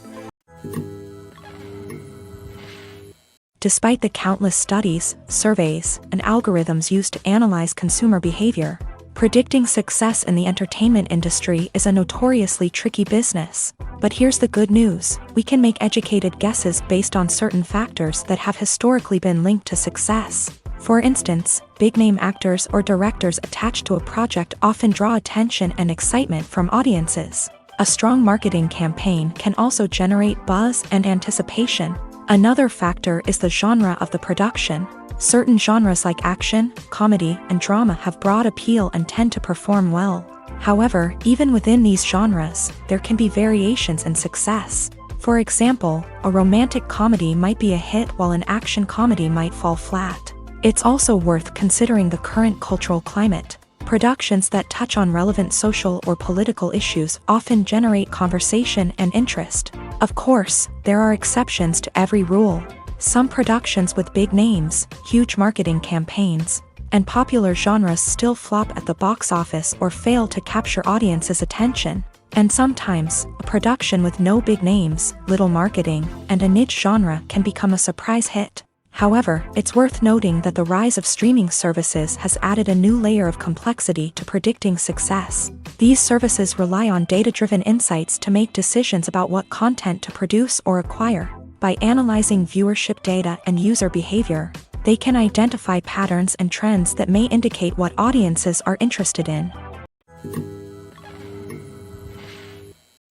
Despite the countless studies, surveys, and algorithms used to analyze consumer behavior, predicting success in the entertainment industry is a notoriously tricky business. But here's the good news: we can make educated guesses based on certain factors that have historically been linked to success. For instance, big-name actors or directors attached to a project often draw attention and excitement from audiences. A strong marketing campaign can also generate buzz and anticipation. Another factor is the genre of the production. Certain genres like action, comedy, and drama have broad appeal and tend to perform well. However, even within these genres, there can be variations in success. For example, a romantic comedy might be a hit while an action comedy might fall flat. It's also worth considering the current cultural climate. Productions that touch on relevant social or political issues often generate conversation and interest. Of course, there are exceptions to every rule. Some productions with big names, huge marketing campaigns, and popular genres still flop at the box office or fail to capture audiences' attention. And sometimes, a production with no big names, little marketing, and a niche genre can become a surprise hit. However, it's worth noting that the rise of streaming services has added a new layer of complexity to predicting success. These services rely on data-driven insights to make decisions about what content to produce or acquire. By analyzing viewership data and user behavior, they can identify patterns and trends that may indicate what audiences are interested in.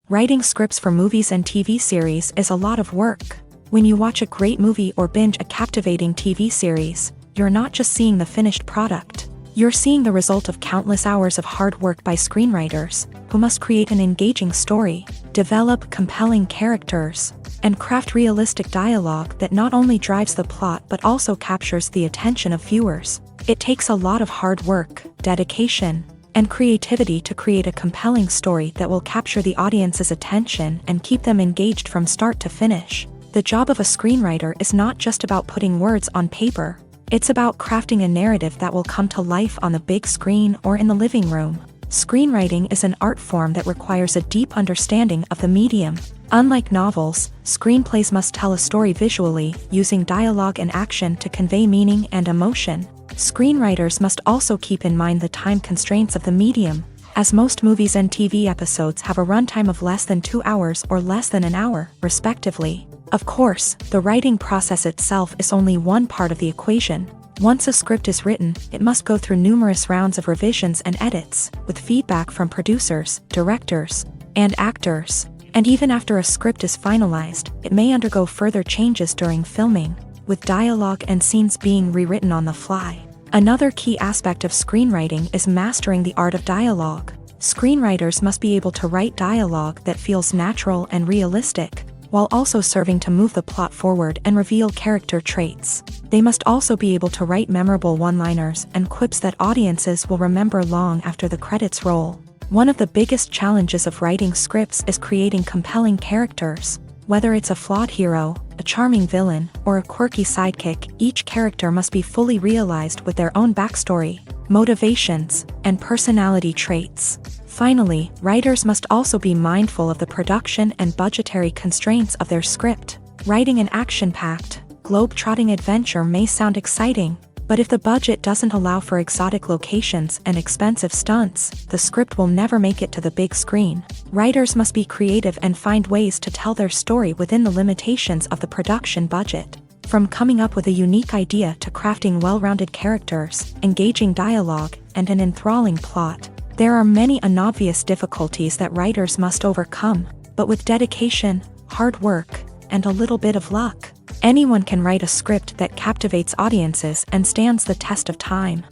Writing scripts for movies and TV series is a lot of work. When you watch a great movie or binge a captivating TV series, you're not just seeing the finished product. You're seeing the result of countless hours of hard work by screenwriters, who must create an engaging story, develop compelling characters, and craft realistic dialogue that not only drives the plot but also captures the attention of viewers. It takes a lot of hard work, dedication, and creativity to create a compelling story that will capture the audience's attention and keep them engaged from start to finish. The job of a screenwriter is not just about putting words on paper. It's about crafting a narrative that will come to life on the big screen or in the living room. Screenwriting is an art form that requires a deep understanding of the medium. Unlike novels, screenplays must tell a story visually, using dialogue and action to convey meaning and emotion. Screenwriters must also keep in mind the time constraints of the medium, as most movies and TV episodes have a runtime of less than 2 hours or less than an hour, respectively. Of course, the writing process itself is only one part of the equation. Once a script is written, it must go through numerous rounds of revisions and edits, with feedback from producers, directors, and actors. And even after a script is finalized, it may undergo further changes during filming, with dialogue and scenes being rewritten on the fly. Another key aspect of screenwriting is mastering the art of dialogue. Screenwriters must be able to write dialogue that feels natural and realistic, while also serving to move the plot forward and reveal character traits. They must also be able to write memorable one-liners and quips that audiences will remember long after the credits roll. One of the biggest challenges of writing scripts is creating compelling characters. Whether it's a flawed hero, a charming villain, or a quirky sidekick, each character must be fully realized with their own backstory, motivations, and personality traits. Finally, writers must also be mindful of the production and budgetary constraints of their script. Writing an action-packed, globe-trotting adventure may sound exciting, but if the budget doesn't allow for exotic locations and expensive stunts, the script will never make it to the big screen. Writers must be creative and find ways to tell their story within the limitations of the production budget. From coming up with a unique idea to crafting well-rounded characters, engaging dialogue, and an enthralling plot, there are many unobvious difficulties that writers must overcome, but with dedication, hard work, and a little bit of luck, anyone can write a script that captivates audiences and stands the test of time.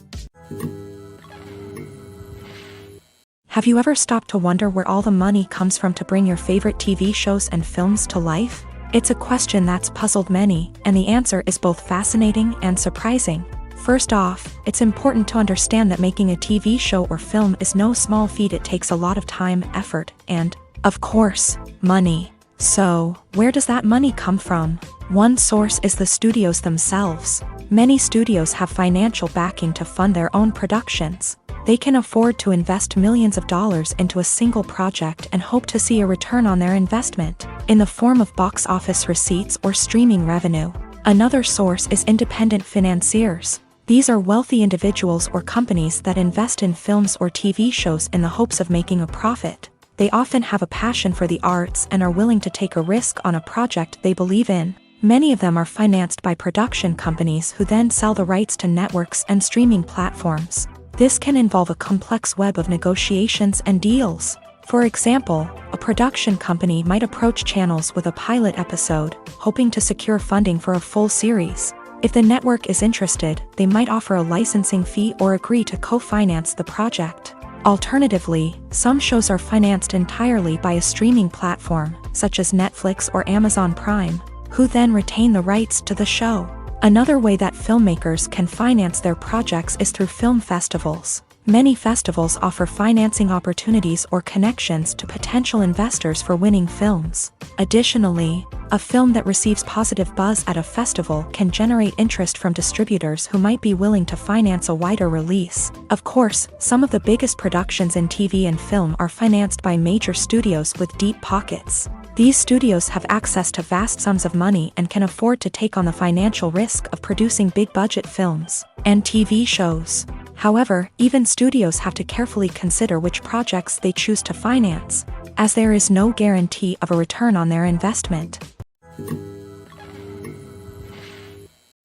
Have you ever stopped to wonder where all the money comes from to bring your favorite TV shows and films to life? It's a question that's puzzled many, and the answer is both fascinating and surprising. First off, it's important to understand that making a TV show or film is no small feat. It takes a lot of time, effort, and, of course, money. So, where does that money come from? One source is the studios themselves. Many studios have financial backing to fund their own productions. They can afford to invest millions of dollars into a single project and hope to see a return on their investment, in the form of box office receipts or streaming revenue. Another source is independent financiers. These are wealthy individuals or companies that invest in films or TV shows in the hopes of making a profit. They often have a passion for the arts and are willing to take a risk on a project they believe in. Many of them are financed by production companies who then sell the rights to networks and streaming platforms. This can involve a complex web of negotiations and deals. For example, a production company might approach channels with a pilot episode, hoping to secure funding for a full series. If the network is interested, they might offer a licensing fee or agree to co-finance the project. Alternatively, some shows are financed entirely by a streaming platform, such as Netflix or Amazon Prime, who then retain the rights to the show. Another way that filmmakers can finance their projects is through film festivals. Many festivals offer financing opportunities or connections to potential investors for winning films. Additionally, a film that receives positive buzz at a festival can generate interest from distributors who might be willing to finance a wider release. Of course, some of the biggest productions in TV and film are financed by major studios with deep pockets. These studios have access to vast sums of money and can afford to take on the financial risk of producing big-budget films and TV shows. However, even studios have to carefully consider which projects they choose to finance, as there is no guarantee of a return on their investment.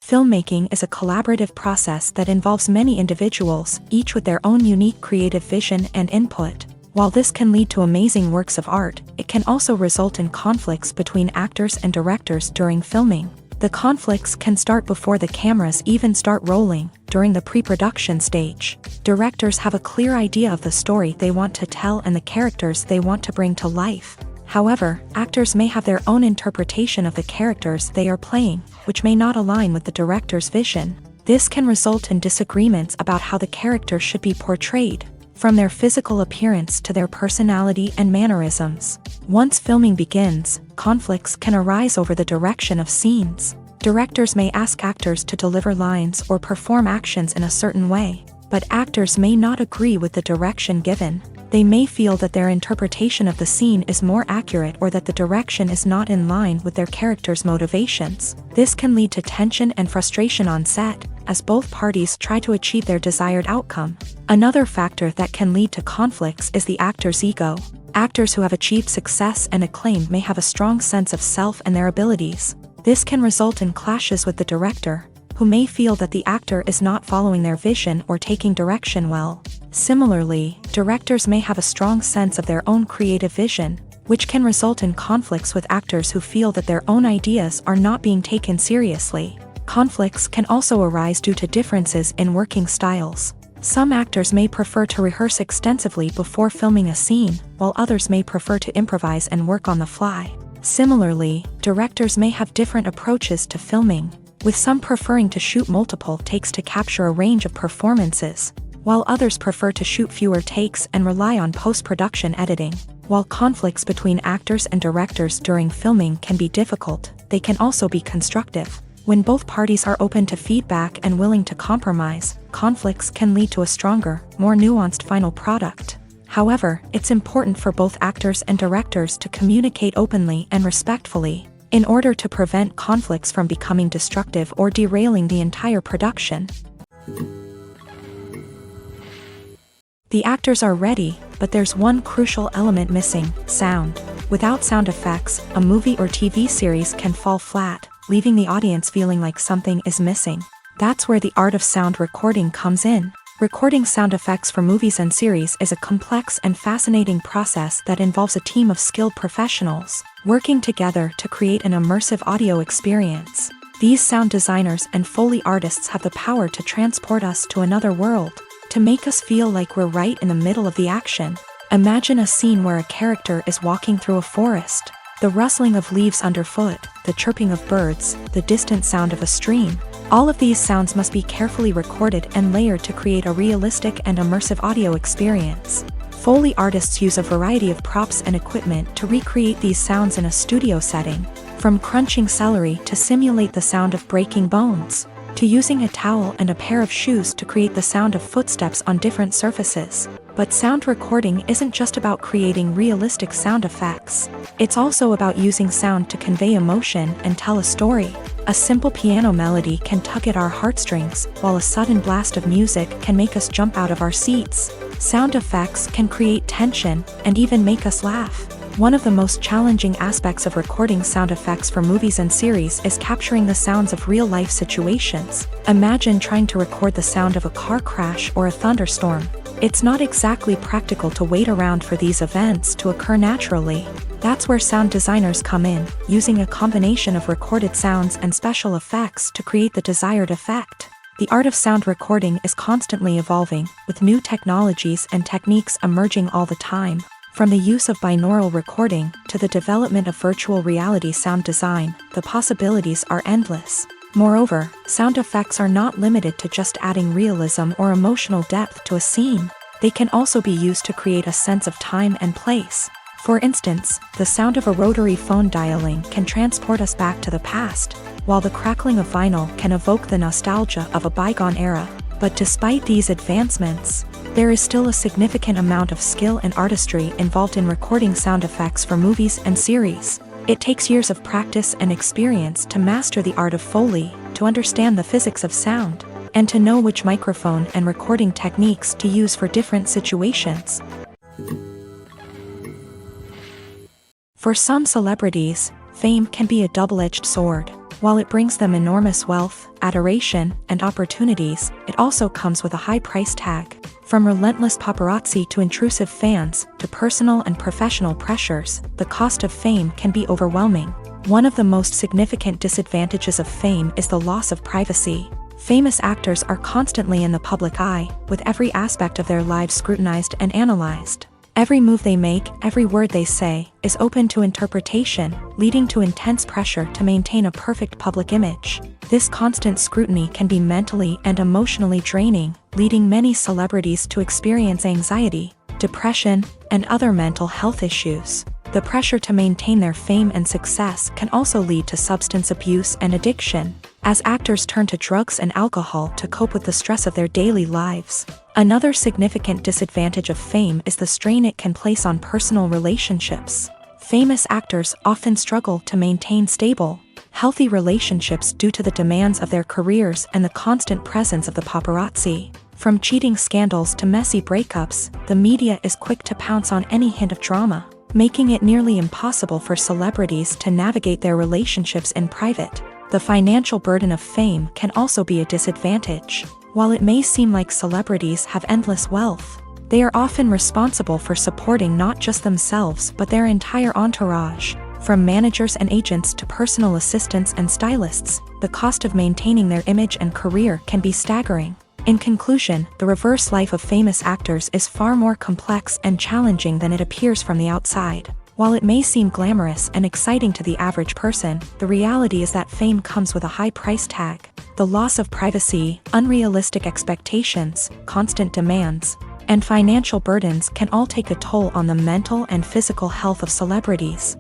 Filmmaking is a collaborative process that involves many individuals, each with their own unique creative vision and input. While this can lead to amazing works of art, it can also result in conflicts between actors and directors during filming. The conflicts can start before the cameras even start rolling, during the pre-production stage. Directors have a clear idea of the story they want to tell and the characters they want to bring to life. However, actors may have their own interpretation of the characters they are playing, which may not align with the director's vision. This can result in disagreements about how the character should be portrayed, from their physical appearance to their personality and mannerisms. Once filming begins, conflicts can arise over the direction of scenes. Directors may ask actors to deliver lines or perform actions in a certain way, but actors may not agree with the direction given. They may feel that their interpretation of the scene is more accurate or that the direction is not in line with their character's motivations. This can lead to tension and frustration on set, as both parties try to achieve their desired outcome. Another factor that can lead to conflicts is the actor's ego. Actors who have achieved success and acclaim may have a strong sense of self and their abilities. This can result in clashes with the director, who may feel that the actor is not following their vision or taking direction well. Similarly, directors may have a strong sense of their own creative vision, which can result in conflicts with actors who feel that their own ideas are not being taken seriously. Conflicts can also arise due to differences in working styles. Some actors may prefer to rehearse extensively before filming a scene, while others may prefer to improvise and work on the fly. Similarly, directors may have different approaches to filming, with some preferring to shoot multiple takes to capture a range of performances, while others prefer to shoot fewer takes and rely on post-production editing. While conflicts between actors and directors during filming can be difficult, they can also be constructive. When both parties are open to feedback and willing to compromise, conflicts can lead to a stronger, more nuanced final product. However, it's important for both actors and directors to communicate openly and respectfully, in order to prevent conflicts from becoming destructive or derailing the entire production. The actors are ready, but there's one crucial element missing: sound. Without sound effects, a movie or TV series can fall flat, leaving the audience feeling like something is missing. That's where the art of sound recording comes in. Recording sound effects for movies and series is a complex and fascinating process that involves a team of skilled professionals working together to create an immersive audio experience. These sound designers and Foley artists have the power to transport us to another world, to make us feel like we're right in the middle of the action. Imagine a scene where a character is walking through a forest. The rustling of leaves underfoot, the chirping of birds, the distant sound of a stream. All of these sounds must be carefully recorded and layered to create a realistic and immersive audio experience. Foley artists use a variety of props and equipment to recreate these sounds in a studio setting, from crunching celery to simulate the sound of breaking bones, to using a towel and a pair of shoes to create the sound of footsteps on different surfaces. But sound recording isn't just about creating realistic sound effects. It's also about using sound to convey emotion and tell a story. A simple piano melody can tug at our heartstrings, while a sudden blast of music can make us jump out of our seats. Sound effects can create tension and even make us laugh. One of the most challenging aspects of recording sound effects for movies and series is capturing the sounds of real-life situations. Imagine trying to record the sound of a car crash or a thunderstorm. It's not exactly practical to wait around for these events to occur naturally. That's where sound designers come in, using a combination of recorded sounds and special effects to create the desired effect. The art of sound recording is constantly evolving, with new technologies and techniques emerging all the time. From the use of binaural recording to the development of virtual reality sound design, the possibilities are endless. Moreover, sound effects are not limited to just adding realism or emotional depth to a scene. They can also be used to create a sense of time and place. For instance, the sound of a rotary phone dialing can transport us back to the past, while the crackling of vinyl can evoke the nostalgia of a bygone era. But despite these advancements, there is still a significant amount of skill and artistry involved in recording sound effects for movies and series. It takes years of practice and experience to master the art of Foley, to understand the physics of sound, and to know which microphone and recording techniques to use for different situations. For some celebrities, fame can be a double-edged sword. While it brings them enormous wealth, adoration, and opportunities, it also comes with a high price tag. From relentless paparazzi to intrusive fans, to personal and professional pressures, the cost of fame can be overwhelming. One of the most significant disadvantages of fame is the loss of privacy. Famous actors are constantly in the public eye, with every aspect of their lives scrutinized and analyzed. Every move they make, every word they say, is open to interpretation, leading to intense pressure to maintain a perfect public image. This constant scrutiny can be mentally and emotionally draining, leading many celebrities to experience anxiety, depression, and other mental health issues. The pressure to maintain their fame and success can also lead to substance abuse and addiction, as actors turn to drugs and alcohol to cope with the stress of their daily lives. Another significant disadvantage of fame is the strain it can place on personal relationships. Famous actors often struggle to maintain stable, healthy relationships due to the demands of their careers and the constant presence of the paparazzi. From cheating scandals to messy breakups, the media is quick to pounce on any hint of drama, making it nearly impossible for celebrities to navigate their relationships in private. The financial burden of fame can also be a disadvantage. While it may seem like celebrities have endless wealth, they are often responsible for supporting not just themselves but their entire entourage. From managers and agents to personal assistants and stylists, the cost of maintaining their image and career can be staggering. In conclusion, the reverse life of famous actors is far more complex and challenging than it appears from the outside. While it may seem glamorous and exciting to the average person, the reality is that fame comes with a high price tag. The loss of privacy, unrealistic expectations, constant demands, and financial burdens can all take a toll on the mental and physical health of celebrities.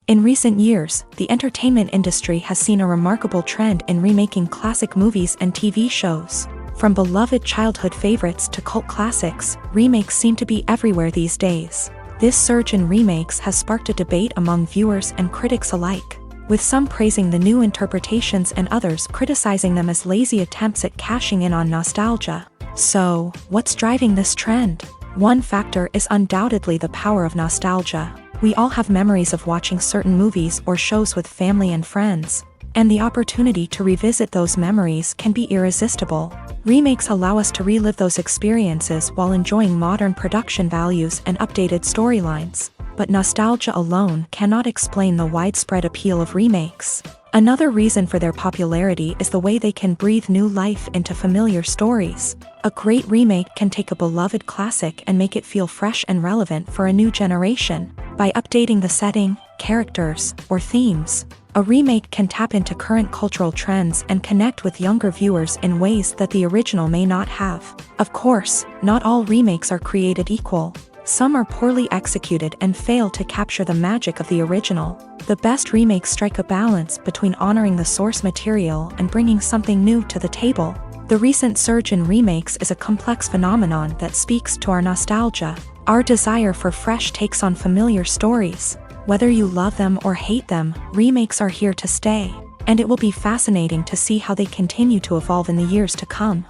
In recent years, the entertainment industry has seen a remarkable trend in remaking classic movies and TV shows. From beloved childhood favorites to cult classics, remakes seem to be everywhere these days. This surge in remakes has sparked a debate among viewers and critics alike, with some praising the new interpretations and others criticizing them as lazy attempts at cashing in on nostalgia. So, what's driving this trend? One factor is undoubtedly the power of nostalgia. We all have memories of watching certain movies or shows with family and friends, and the opportunity to revisit those memories can be irresistible. Remakes allow us to relive those experiences while enjoying modern production values and updated storylines. But nostalgia alone cannot explain the widespread appeal of remakes. Another reason for their popularity is the way they can breathe new life into familiar stories. A great remake can take a beloved classic and make it feel fresh and relevant for a new generation. By updating the setting, characters, or themes, A remake can tap into current cultural trends and connect with younger viewers in ways that the original may not have. Of course, not all remakes are created equal. Some are poorly executed and fail to capture the magic of the original. The best remakes strike a balance between honoring the source material and bringing something new to the table. The recent surge in remakes is a complex phenomenon that speaks to our nostalgia, our desire for fresh takes on familiar stories. Whether you love them or hate them, remakes are here to stay, and it will be fascinating to see how they continue to evolve in the years to come.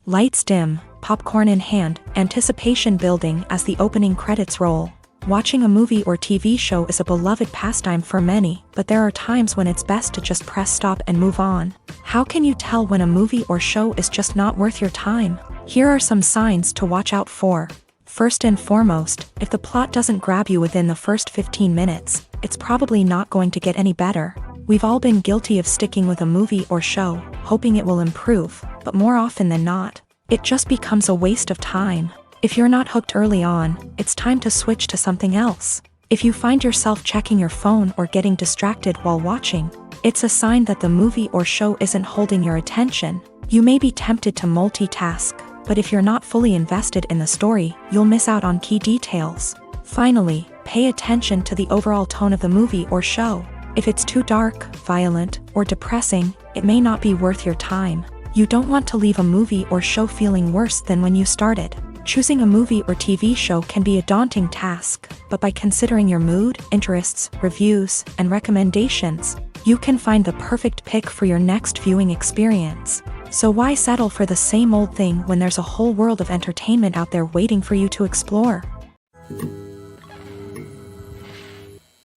Lights dim, popcorn in hand, anticipation building as the opening credits roll. Watching a movie or TV show is a beloved pastime for many, but there are times when it's best to just press stop and move on. How can you tell when a movie or show is just not worth your time? Here are some signs to watch out for. First and foremost, if the plot doesn't grab you within the first 15 minutes, it's probably not going to get any better. We've all been guilty of sticking with a movie or show, hoping it will improve, but more often than not, it just becomes a waste of time. If you're not hooked early on, it's time to switch to something else. If you find yourself checking your phone or getting distracted while watching, it's a sign that the movie or show isn't holding your attention. You may be tempted to multitask, but if you're not fully invested in the story, you'll miss out on key details. Finally, pay attention to the overall tone of the movie or show. If it's too dark, violent, or depressing, it may not be worth your time. You don't want to leave a movie or show feeling worse than when you started. Choosing a movie or TV show can be a daunting task, but by considering your mood, interests, reviews, and recommendations, you can find the perfect pick for your next viewing experience. So why settle for the same old thing when there's a whole world of entertainment out there waiting for you to explore?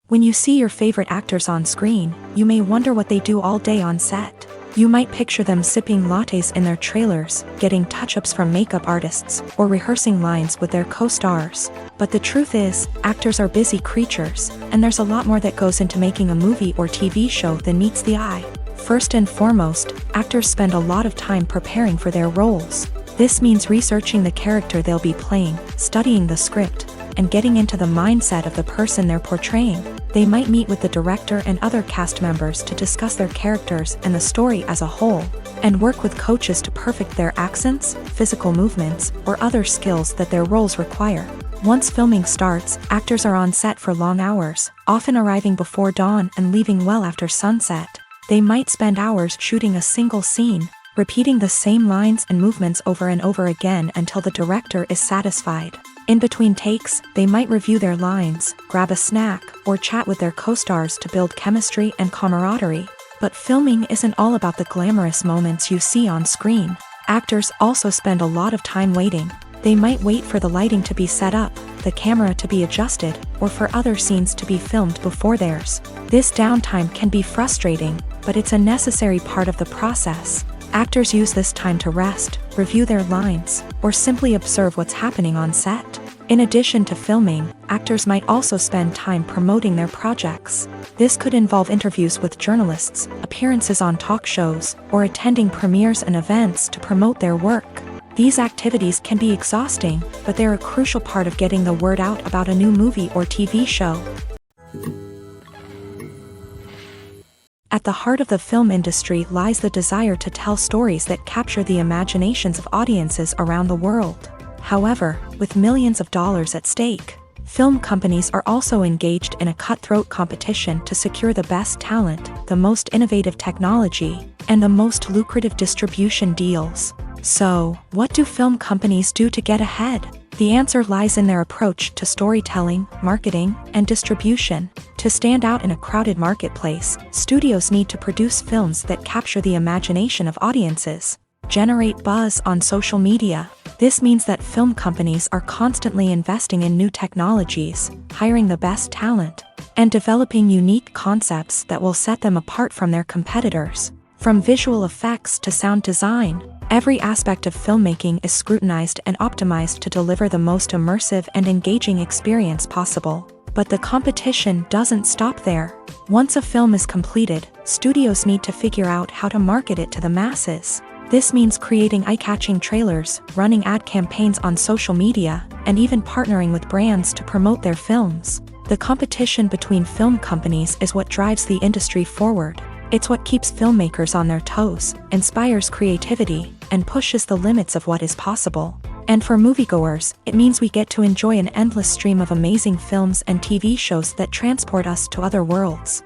When you see your favorite actors on screen, you may wonder what they do all day on set. You might picture them sipping lattes in their trailers, getting touch-ups from makeup artists, or rehearsing lines with their co-stars. But the truth is, actors are busy creatures, and there's a lot more that goes into making a movie or TV show than meets the eye. First and foremost, actors spend a lot of time preparing for their roles. This means researching the character they'll be playing, studying the script, and getting into the mindset of the person they're portraying. They might meet with the director and other cast members to discuss their characters and the story as a whole, and work with coaches to perfect their accents, physical movements, or other skills that their roles require. Once filming starts, actors are on set for long hours, often arriving before dawn and leaving well after sunset. They might spend hours shooting a single scene, repeating the same lines and movements over and over again until the director is satisfied. In between takes, they might review their lines, grab a snack, or chat with their co-stars to build chemistry and camaraderie. But filming isn't all about the glamorous moments you see on screen. Actors also spend a lot of time waiting. They might wait for the lighting to be set up, the camera to be adjusted, or for other scenes to be filmed before theirs. This downtime can be frustrating, but it's a necessary part of the process. Actors use this time to rest, review their lines, or simply observe what's happening on set. In addition to filming, actors might also spend time promoting their projects. This could involve interviews with journalists, appearances on talk shows, or attending premieres and events to promote their work. These activities can be exhausting, but they're a crucial part of getting the word out about a new movie or TV show. At the heart of the film industry lies the desire to tell stories that capture the imaginations of audiences around the world. However, with millions of dollars at stake, film companies are also engaged in a cutthroat competition to secure the best talent, the most innovative technology, and the most lucrative distribution deals. So, what do film companies do to get ahead? The answer lies in their approach to storytelling, marketing, and distribution. To stand out in a crowded marketplace, studios need to produce films that capture the imagination of audiences, generate buzz on social media. This means that film companies are constantly investing in new technologies, hiring the best talent, and developing unique concepts that will set them apart from their competitors. From visual effects to sound design, every aspect of filmmaking is scrutinized and optimized to deliver the most immersive and engaging experience possible. But the competition doesn't stop there. Once a film is completed, studios need to figure out how to market it to the masses. This means creating eye-catching trailers, running ad campaigns on social media, and even partnering with brands to promote their films. The competition between film companies is what drives the industry forward. It's what keeps filmmakers on their toes, inspires creativity, and pushes the limits of what is possible. And for moviegoers, it means we get to enjoy an endless stream of amazing films and TV shows that transport us to other worlds.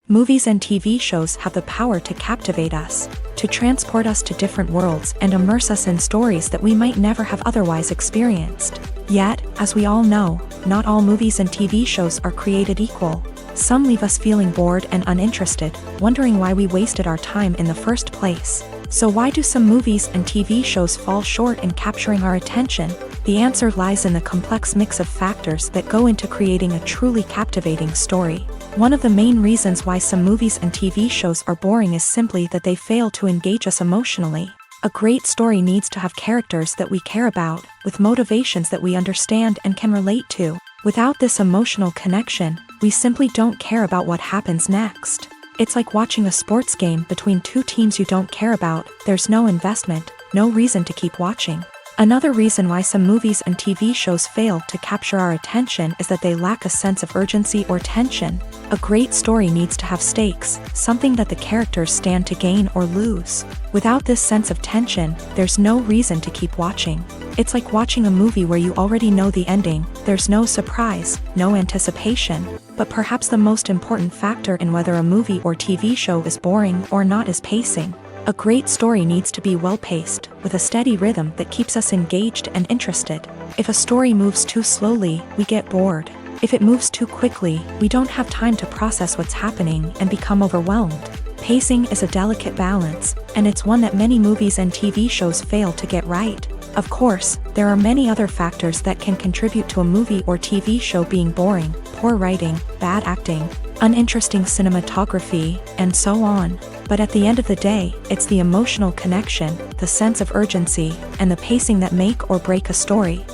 Movies and TV shows have the power to captivate us, to transport us to different worlds and immerse us in stories that we might never have otherwise experienced. Yet, as we all know, not all movies and TV shows are created equal. Some leave us feeling bored and uninterested, wondering why we wasted our time in the first place. So why do some movies and TV shows fall short in capturing our attention? The answer lies in the complex mix of factors that go into creating a truly captivating story. One of the main reasons why some movies and TV shows are boring is simply that they fail to engage us emotionally. A great story needs to have characters that we care about, with motivations that we understand and can relate to. Without this emotional connection, we simply don't care about what happens next. It's like watching a sports game between two teams you don't care about. There's no investment, no reason to keep watching. Another reason why some movies and TV shows fail to capture our attention is that they lack a sense of urgency or tension. A great story needs to have stakes, something that the characters stand to gain or lose. Without this sense of tension, there's no reason to keep watching. It's like watching a movie where you already know the ending. There's no surprise, no anticipation. But perhaps the most important factor in whether a movie or TV show is boring or not is pacing. A great story needs to be well-paced, with a steady rhythm that keeps us engaged and interested. If a story moves too slowly, we get bored. If it moves too quickly, we don't have time to process what's happening and become overwhelmed. Pacing is a delicate balance, and it's one that many movies and TV shows fail to get right. Of course, there are many other factors that can contribute to a movie or TV show being boring: poor writing, bad acting, uninteresting cinematography, and so on. But at the end of the day, it's the emotional connection, the sense of urgency, and the pacing that make or break a story.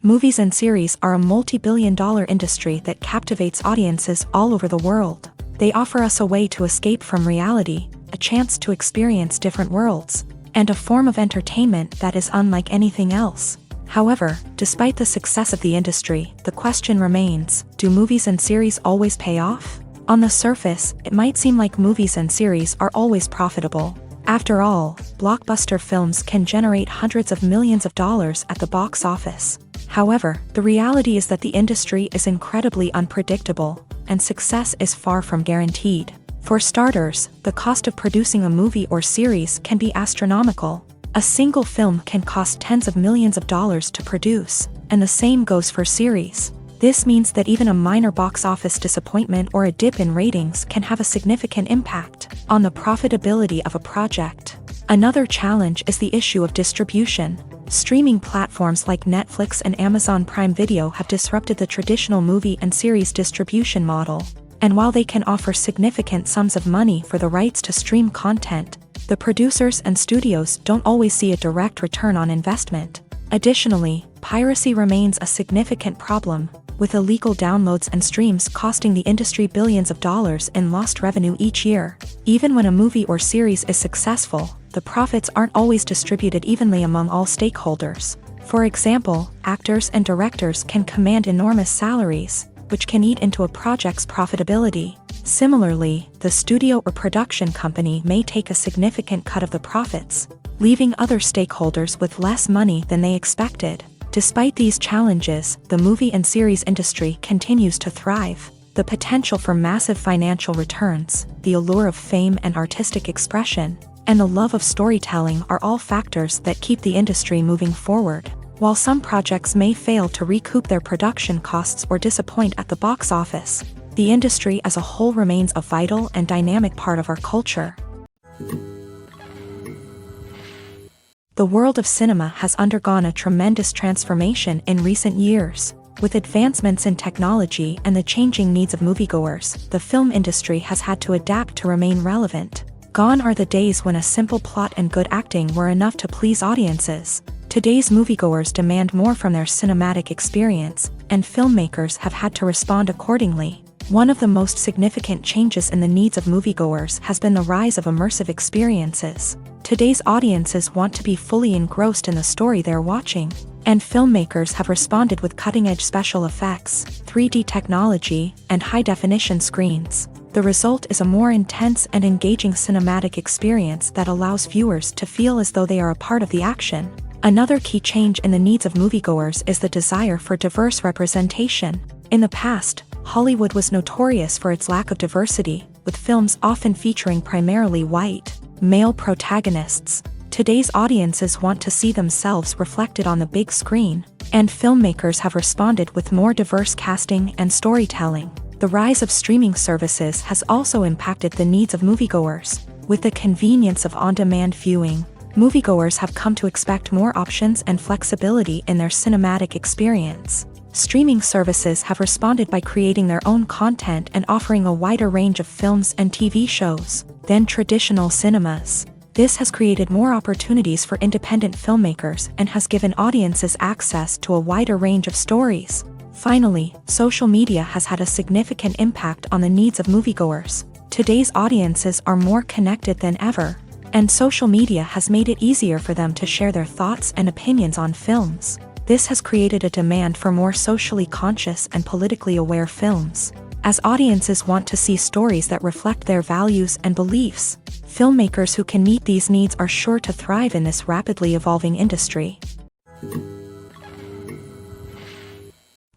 Movies and series are a multi-billion-dollar industry that captivates audiences all over the world. They offer us a way to escape from reality, a chance to experience different worlds, and a form of entertainment that is unlike anything else. However, despite the success of the industry, the question remains: do movies and series always pay off? On the surface, it might seem like movies and series are always profitable. After all, blockbuster films can generate hundreds of millions of dollars at the box office. However, the reality is that the industry is incredibly unpredictable, and success is far from guaranteed. For starters, the cost of producing a movie or series can be astronomical. A single film can cost tens of millions of dollars to produce, and the same goes for series. This means that even a minor box office disappointment or a dip in ratings can have a significant impact on the profitability of a project. Another challenge is the issue of distribution. Streaming platforms like Netflix and Amazon Prime Video have disrupted the traditional movie and series distribution model. And while they can offer significant sums of money for the rights to stream content, the producers and studios don't always see a direct return on investment. Additionally, piracy remains a significant problem, with illegal downloads and streams costing the industry billions of dollars in lost revenue each year. Even when a movie or series is successful, the profits aren't always distributed evenly among all stakeholders. For example, actors and directors can command enormous salaries, which can eat into a project's profitability. Similarly, the studio or production company may take a significant cut of the profits, leaving other stakeholders with less money than they expected. Despite these challenges, the movie and series industry continues to thrive. The potential for massive financial returns, the allure of fame and artistic expression, and the love of storytelling are all factors that keep the industry moving forward. While some projects may fail to recoup their production costs or disappoint at the box office, the industry as a whole remains a vital and dynamic part of our culture. The world of cinema has undergone a tremendous transformation in recent years. With advancements in technology and the changing needs of moviegoers, the film industry has had to adapt to remain relevant. Gone are the days when a simple plot and good acting were enough to please audiences. Today's moviegoers demand more from their cinematic experience, and filmmakers have had to respond accordingly. One of the most significant changes in the needs of moviegoers has been the rise of immersive experiences. Today's audiences want to be fully engrossed in the story they're watching, and filmmakers have responded with cutting-edge special effects, 3D technology, and high-definition screens. The result is a more intense and engaging cinematic experience that allows viewers to feel as though they are a part of the action. Another key change in the needs of moviegoers is the desire for diverse representation. In the past, Hollywood was notorious for its lack of diversity, with films often featuring primarily white, male protagonists. Today's audiences want to see themselves reflected on the big screen, and filmmakers have responded with more diverse casting and storytelling. The rise of streaming services has also impacted the needs of moviegoers. With the convenience of on-demand viewing, moviegoers have come to expect more options and flexibility in their cinematic experience. Streaming services have responded by creating their own content and offering a wider range of films and TV shows than traditional cinemas. This has created more opportunities for independent filmmakers and has given audiences access to a wider range of stories. Finally, social media has had a significant impact on the needs of moviegoers. Today's audiences are more connected than ever, and social media has made it easier for them to share their thoughts and opinions on films. This has created a demand for more socially conscious and politically aware films. As audiences want to see stories that reflect their values and beliefs, filmmakers who can meet these needs are sure to thrive in this rapidly evolving industry.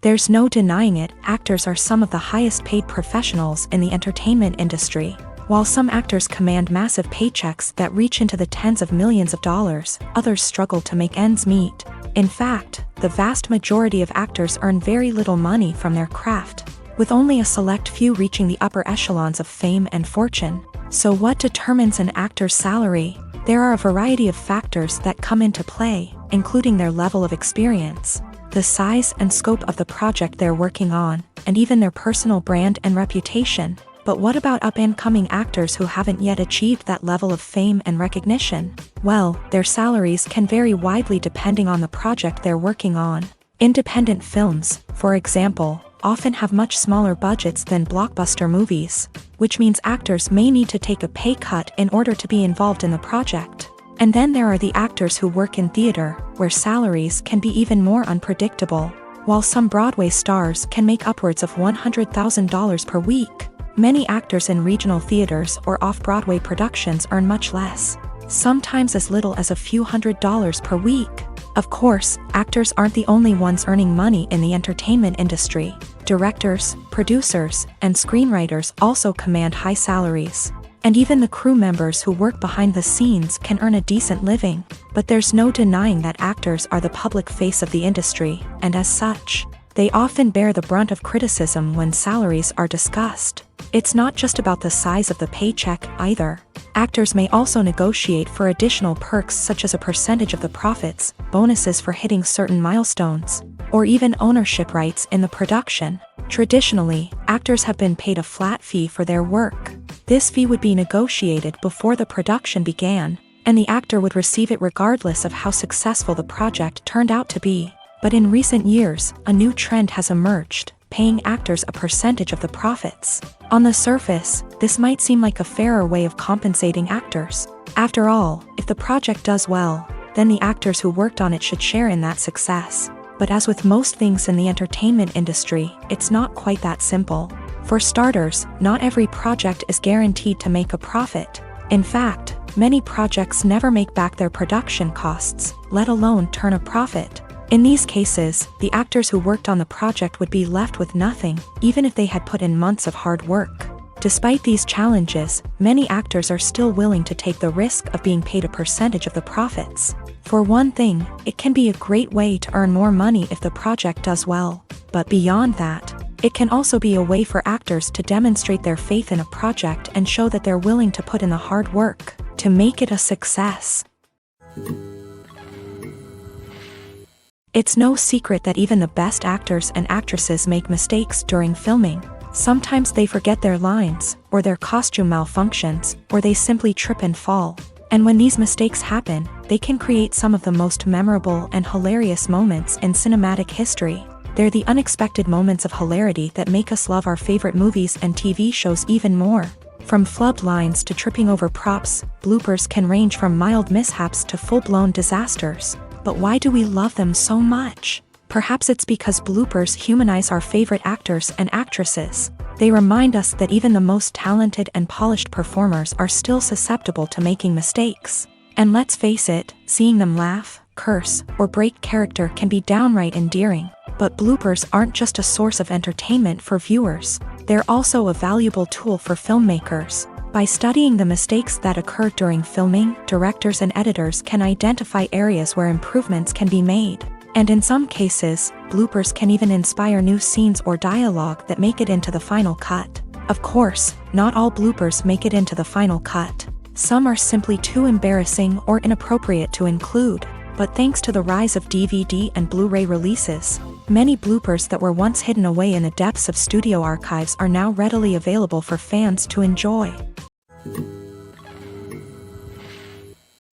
There's no denying it, actors are some of the highest paid professionals in the entertainment industry. While some actors command massive paychecks that reach into the tens of millions of dollars, others struggle to make ends meet. In fact, the vast majority of actors earn very little money from their craft, with only a select few reaching the upper echelons of fame and fortune. So what determines an actor's salary? There are a variety of factors that come into play, including their level of experience, the size and scope of the project they're working on, and even their personal brand and reputation. But what about up-and-coming actors who haven't yet achieved that level of fame and recognition? Well, their salaries can vary widely depending on the project they're working on. Independent films, for example, often have much smaller budgets than blockbuster movies, which means actors may need to take a pay cut in order to be involved in the project. And then there are the actors who work in theater, where salaries can be even more unpredictable. While some Broadway stars can make upwards of $100,000 per week, many actors in regional theaters or off-Broadway productions earn much less, sometimes as little as a few $100s per week. Of course, actors aren't the only ones earning money in the entertainment industry. Directors, producers, and screenwriters also command high salaries. And even the crew members who work behind the scenes can earn a decent living. But there's no denying that actors are the public face of the industry, and as such, they often bear the brunt of criticism when salaries are discussed. It's not just about the size of the paycheck, either. Actors may also negotiate for additional perks such as a percentage of the profits, bonuses for hitting certain milestones, or even ownership rights in the production. Traditionally, actors have been paid a flat fee for their work. This fee would be negotiated before the production began, and the actor would receive it regardless of how successful the project turned out to be. But in recent years, a new trend has emerged, paying actors a percentage of the profits. On the surface, this might seem like a fairer way of compensating actors. After all, if the project does well, then the actors who worked on it should share in that success. But as with most things in the entertainment industry, it's not quite that simple. For starters, not every project is guaranteed to make a profit. In fact, many projects never make back their production costs, let alone turn a profit. In these cases, the actors who worked on the project would be left with nothing, even if they had put in months of hard work. Despite these challenges, many actors are still willing to take the risk of being paid a percentage of the profits. For one thing, it can be a great way to earn more money if the project does well. But beyond that, it can also be a way for actors to demonstrate their faith in a project and show that they're willing to put in the hard work to make it a success. It's no secret that even the best actors and actresses make mistakes during filming. Sometimes they forget their lines, or their costume malfunctions, or they simply trip and fall. And when these mistakes happen, they can create some of the most memorable and hilarious moments in cinematic history. They're the unexpected moments of hilarity that make us love our favorite movies and TV shows even more. From flubbed lines to tripping over props, bloopers can range from mild mishaps to full-blown disasters. But why do we love them so much? Perhaps it's because bloopers humanize our favorite actors and actresses. They remind us that even the most talented and polished performers are still susceptible to making mistakes. And let's face it, seeing them laugh, curse, or break character can be downright endearing. But bloopers aren't just a source of entertainment for viewers. They're also a valuable tool for filmmakers. By studying the mistakes that occur during filming, directors and editors can identify areas where improvements can be made. And in some cases, bloopers can even inspire new scenes or dialogue that make it into the final cut. Of course, not all bloopers make it into the final cut. Some are simply too embarrassing or inappropriate to include. But thanks to the rise of DVD and Blu-ray releases, many bloopers that were once hidden away in the depths of studio archives are now readily available for fans to enjoy.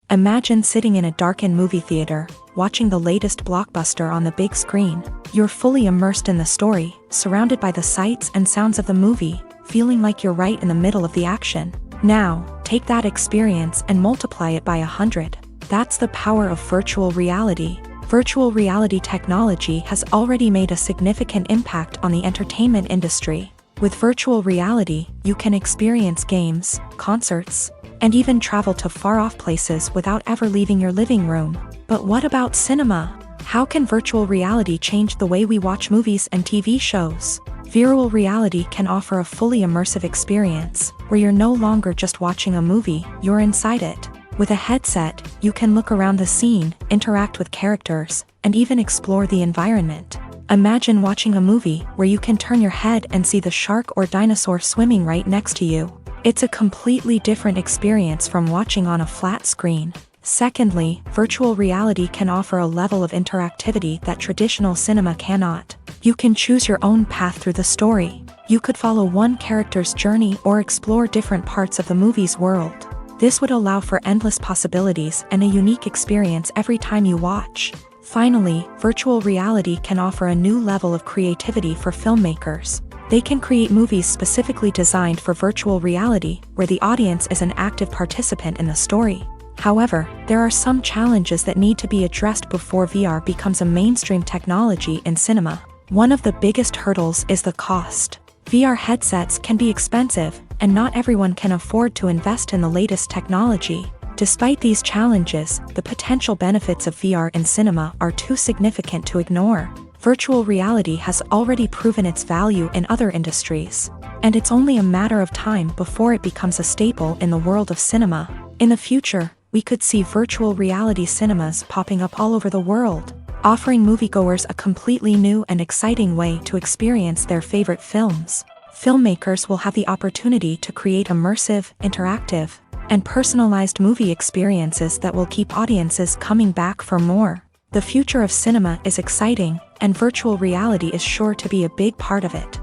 Imagine sitting in a darkened movie theater, watching the latest blockbuster on the big screen. You're fully immersed in the story, surrounded by the sights and sounds of the movie, feeling like you're right in the middle of the action. Now, take that experience and multiply it by 100. That's the power of virtual reality. Virtual reality technology has already made a significant impact on the entertainment industry. With virtual reality, you can experience games, concerts, and even travel to far-off places without ever leaving your living room. But what about cinema? How can virtual reality change the way we watch movies and TV shows? Virtual reality can offer a fully immersive experience, where you're no longer just watching a movie, you're inside it. With a headset, you can look around the scene, interact with characters, and even explore the environment. Imagine watching a movie where you can turn your head and see the shark or dinosaur swimming right next to you. It's a completely different experience from watching on a flat screen. Secondly, virtual reality can offer a level of interactivity that traditional cinema cannot. You can choose your own path through the story. You could follow one character's journey or explore different parts of the movie's world. This would allow for endless possibilities and a unique experience every time you watch. Finally, virtual reality can offer a new level of creativity for filmmakers. They can create movies specifically designed for virtual reality, where the audience is an active participant in the story. However, there are some challenges that need to be addressed before VR becomes a mainstream technology in cinema. One of the biggest hurdles is the cost. VR headsets can be expensive, and not everyone can afford to invest in the latest technology. Despite these challenges, the potential benefits of VR in cinema are too significant to ignore. Virtual reality has already proven its value in other industries, and it's only a matter of time before it becomes a staple in the world of cinema. In the future, we could see virtual reality cinemas popping up all over the world, offering moviegoers a completely new and exciting way to experience their favorite films. Filmmakers will have the opportunity to create immersive, interactive, and personalized movie experiences that will keep audiences coming back for more. The future of cinema is exciting, and virtual reality is sure to be a big part of it.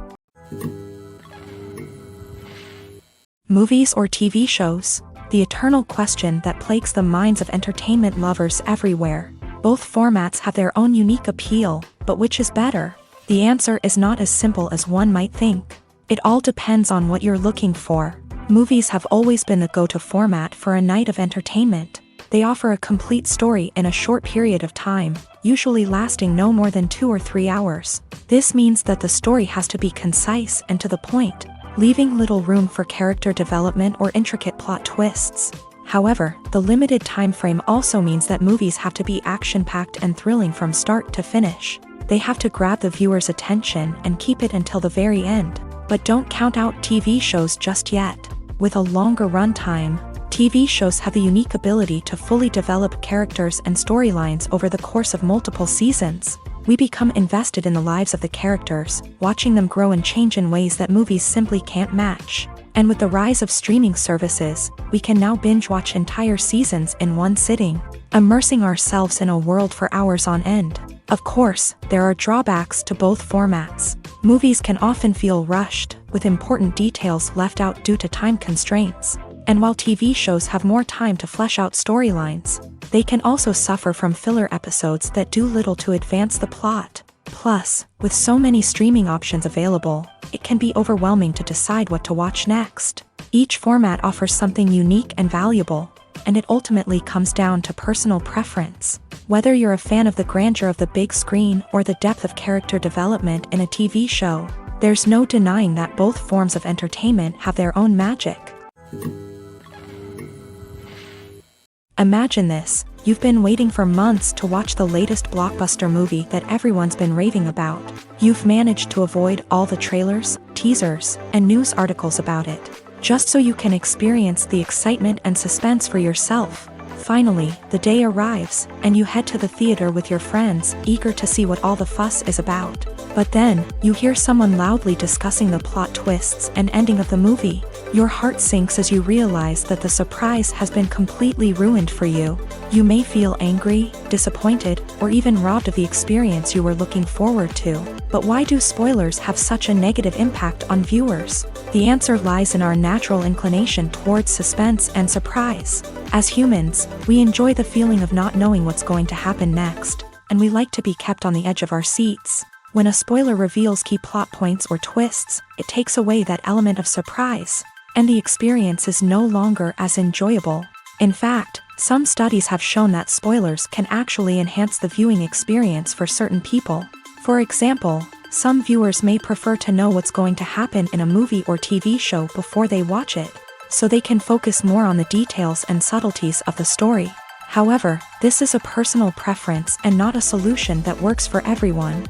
Movies or TV shows? The eternal question that plagues the minds of entertainment lovers everywhere. Both formats have their own unique appeal, but which is better? The answer is not as simple as one might think. It all depends on what you're looking for. Movies have always been the go-to format for a night of entertainment. They offer a complete story in a short period of time, usually lasting no more than 2 or 3 hours. This means that the story has to be concise and to the point, leaving little room for character development or intricate plot twists. However, the limited time frame also means that movies have to be action-packed and thrilling from start to finish. They have to grab the viewer's attention and keep it until the very end. But don't count out TV shows just yet. With a longer runtime, TV shows have the unique ability to fully develop characters and storylines over the course of multiple seasons. We become invested in the lives of the characters, watching them grow and change in ways that movies simply can't match. And with the rise of streaming services, we can now binge-watch entire seasons in one sitting, immersing ourselves in a world for hours on end. Of course, there are drawbacks to both formats. Movies can often feel rushed, with important details left out due to time constraints. And while TV shows have more time to flesh out storylines, they can also suffer from filler episodes that do little to advance the plot. Plus, with so many streaming options available, it can be overwhelming to decide what to watch next. Each format offers something unique and valuable, and it ultimately comes down to personal preference. Whether you're a fan of the grandeur of the big screen or the depth of character development in a TV show, there's no denying that both forms of entertainment have their own magic. Imagine this: you've been waiting for months to watch the latest blockbuster movie that everyone's been raving about. You've managed to avoid all the trailers, teasers, and news articles about it, just so you can experience the excitement and suspense for yourself. Finally, the day arrives, and you head to the theater with your friends, eager to see what all the fuss is about. But then, you hear someone loudly discussing the plot twists and ending of the movie. Your heart sinks as you realize that the surprise has been completely ruined for you. You may feel angry, disappointed, or even robbed of the experience you were looking forward to. But why do spoilers have such a negative impact on viewers? The answer lies in our natural inclination towards suspense and surprise. As humans, we enjoy the feeling of not knowing what's going to happen next, and we like to be kept on the edge of our seats. When a spoiler reveals key plot points or twists, it takes away that element of surprise, and the experience is no longer as enjoyable. In fact, some studies have shown that spoilers can actually enhance the viewing experience for certain people. For example, some viewers may prefer to know what's going to happen in a movie or TV show before they watch it, so they can focus more on the details and subtleties of the story. However, this is a personal preference and not a solution that works for everyone.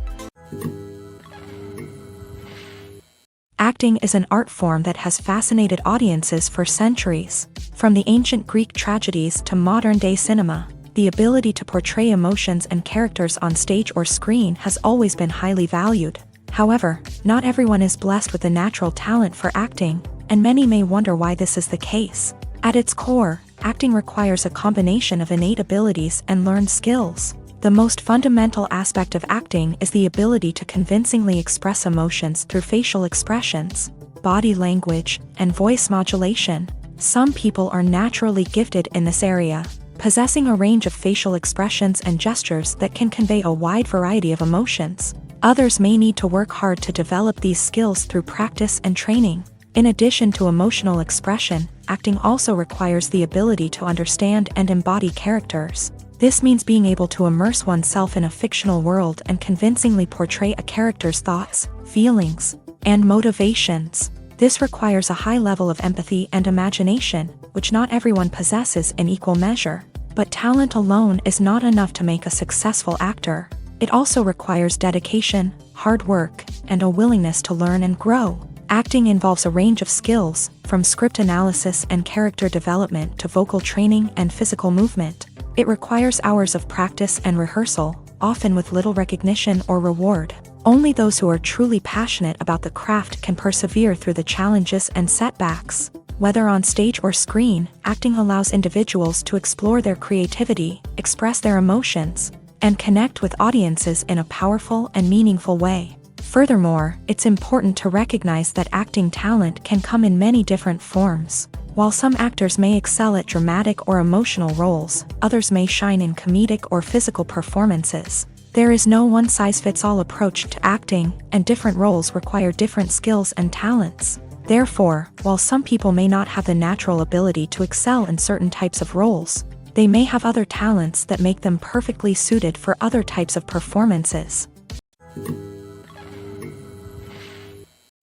Acting is an art form that has fascinated audiences for centuries. From the ancient Greek tragedies to modern-day cinema, the ability to portray emotions and characters on stage or screen has always been highly valued. However, not everyone is blessed with the natural talent for acting, and many may wonder why this is the case. At its core, acting requires a combination of innate abilities and learned skills. The most fundamental aspect of acting is the ability to convincingly express emotions through facial expressions, body language, and voice modulation. Some people are naturally gifted in this area, possessing a range of facial expressions and gestures that can convey a wide variety of emotions. Others may need to work hard to develop these skills through practice and training. In addition to emotional expression, acting also requires the ability to understand and embody characters. This means being able to immerse oneself in a fictional world and convincingly portray a character's thoughts, feelings, and motivations. This requires a high level of empathy and imagination, which not everyone possesses in equal measure. But talent alone is not enough to make a successful actor. It also requires dedication, hard work, and a willingness to learn and grow. Acting involves a range of skills, from script analysis and character development to vocal training and physical movement. It requires hours of practice and rehearsal, often with little recognition or reward. Only those who are truly passionate about the craft can persevere through the challenges and setbacks. Whether on stage or screen, acting allows individuals to explore their creativity, express their emotions, and connect with audiences in a powerful and meaningful way. Furthermore, it's important to recognize that acting talent can come in many different forms. While some actors may excel at dramatic or emotional roles, others may shine in comedic or physical performances. There is no one-size-fits-all approach to acting, and different roles require different skills and talents. Therefore, while some people may not have the natural ability to excel in certain types of roles, they may have other talents that make them perfectly suited for other types of performances.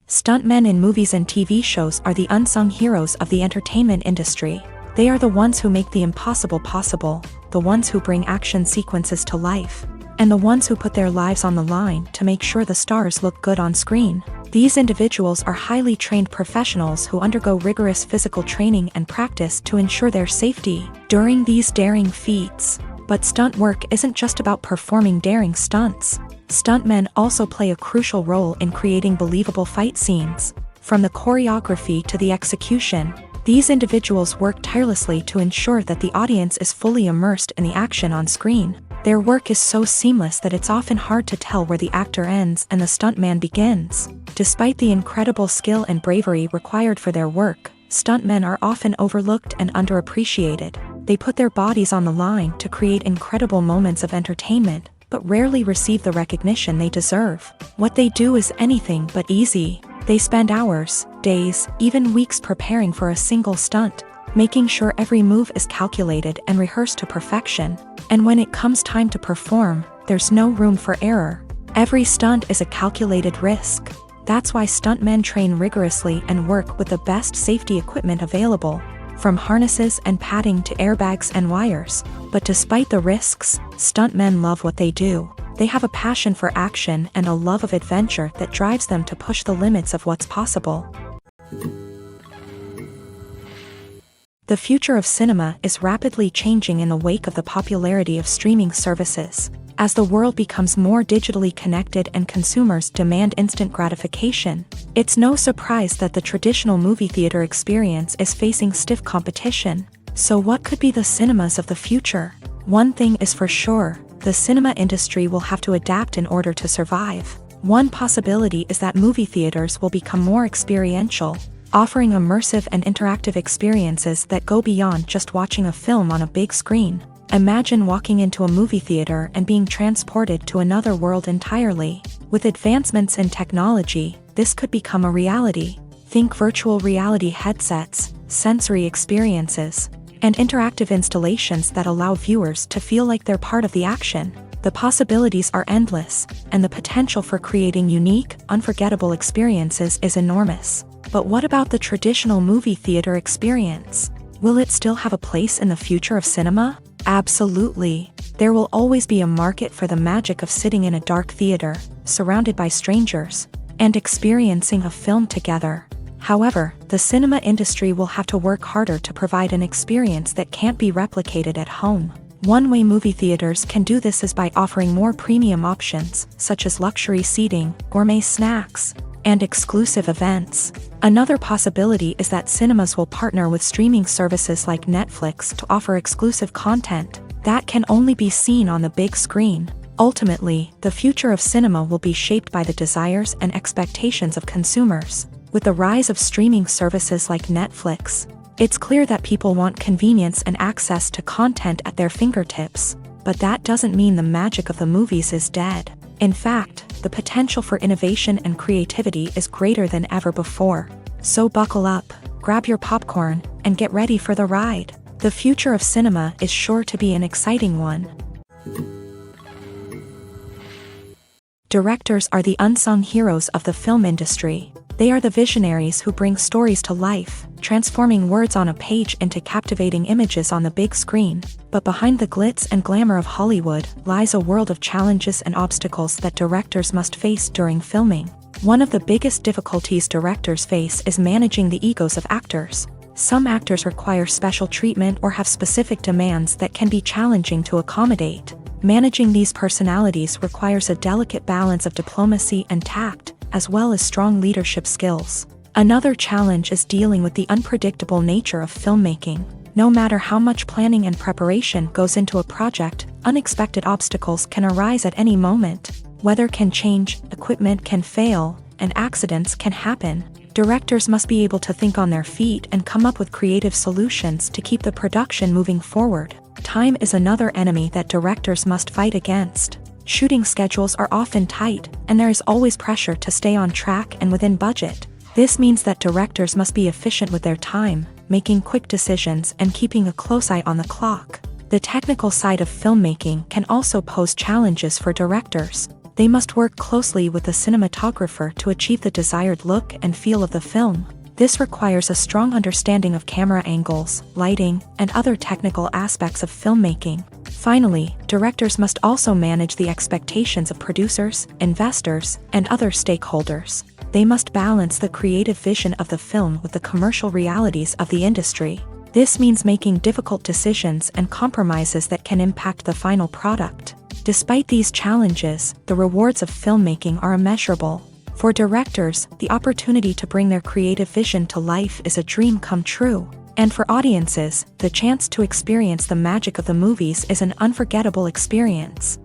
Stuntmen in movies and TV shows are the unsung heroes of the entertainment industry. They are the ones who make the impossible possible, the ones who bring action sequences to life, and the ones who put their lives on the line to make sure the stars look good on screen. These individuals are highly trained professionals who undergo rigorous physical training and practice to ensure their safety during these daring feats. But stunt work isn't just about performing daring stunts. Stuntmen also play a crucial role in creating believable fight scenes. From the choreography to the execution, these individuals work tirelessly to ensure that the audience is fully immersed in the action on screen. Their work is so seamless that it's often hard to tell where the actor ends and the stuntman begins. Despite the incredible skill and bravery required for their work, stuntmen are often overlooked and underappreciated. They put their bodies on the line to create incredible moments of entertainment, but rarely receive the recognition they deserve. What they do is anything but easy. They spend hours, days, even weeks preparing for a single stunt, making sure every move is calculated and rehearsed to perfection. And when it comes time to perform, there's no room for error. Every stunt is a calculated risk. That's why stuntmen train rigorously and work with the best safety equipment available, from harnesses and padding to airbags and wires. But despite the risks, stuntmen love what they do. They have a passion for action and a love of adventure that drives them to push the limits of what's possible. The future of cinema is rapidly changing in the wake of the popularity of streaming services. As the world becomes more digitally connected and consumers demand instant gratification, it's no surprise that the traditional movie theater experience is facing stiff competition. So what could be the cinemas of the future? One thing is for sure, the cinema industry will have to adapt in order to survive. One possibility is that movie theaters will become more experiential, offering immersive and interactive experiences that go beyond just watching a film on a big screen. Imagine walking into a movie theater and being transported to another world entirely. With advancements in technology, this could become a reality. Think virtual reality headsets, sensory experiences, and interactive installations that allow viewers to feel like they're part of the action. The possibilities are endless, and the potential for creating unique, unforgettable experiences is enormous. But what about the traditional movie theater experience? Will it still have a place in the future of cinema? Absolutely. There will always be a market for the magic of sitting in a dark theater, surrounded by strangers, and experiencing a film together. However, the cinema industry will have to work harder to provide an experience that can't be replicated at home. One way movie theaters can do this is by offering more premium options, such as luxury seating, gourmet snacks, and exclusive events. Another possibility is that cinemas will partner with streaming services like Netflix to offer exclusive content that can only be seen on the big screen. Ultimately, the future of cinema will be shaped by the desires and expectations of consumers. With the rise of streaming services like Netflix, it's clear that people want convenience and access to content at their fingertips. But that doesn't mean the magic of the movies is dead. In fact, the potential for innovation and creativity is greater than ever before. So buckle up, grab your popcorn, and get ready for the ride. The future of cinema is sure to be an exciting one. Directors are the unsung heroes of the film industry. They are the visionaries who bring stories to life, transforming words on a page into captivating images on the big screen. But behind the glitz and glamour of Hollywood lies a world of challenges and obstacles that directors must face during filming. One of the biggest difficulties directors face is managing the egos of actors. Some actors require special treatment or have specific demands that can be challenging to accommodate. Managing these personalities requires a delicate balance of diplomacy and tact, as well as strong leadership skills. Another challenge is dealing with the unpredictable nature of filmmaking. No matter how much planning and preparation goes into a project, unexpected obstacles can arise at any moment. Weather can change, equipment can fail, and accidents can happen. Directors must be able to think on their feet and come up with creative solutions to keep the production moving forward. Time is another enemy that directors must fight against. Shooting schedules are often tight, and there is always pressure to stay on track and within budget. This means that directors must be efficient with their time, making quick decisions and keeping a close eye on the clock. The technical side of filmmaking can also pose challenges for directors. They must work closely with the cinematographer to achieve the desired look and feel of the film. This requires a strong understanding of camera angles, lighting, and other technical aspects of filmmaking. Finally, directors must also manage the expectations of producers, investors, and other stakeholders. They must balance the creative vision of the film with the commercial realities of the industry. This means making difficult decisions and compromises that can impact the final product. Despite these challenges, the rewards of filmmaking are immeasurable. For directors, the opportunity to bring their creative vision to life is a dream come true. And for audiences, the chance to experience the magic of the movies is an unforgettable experience.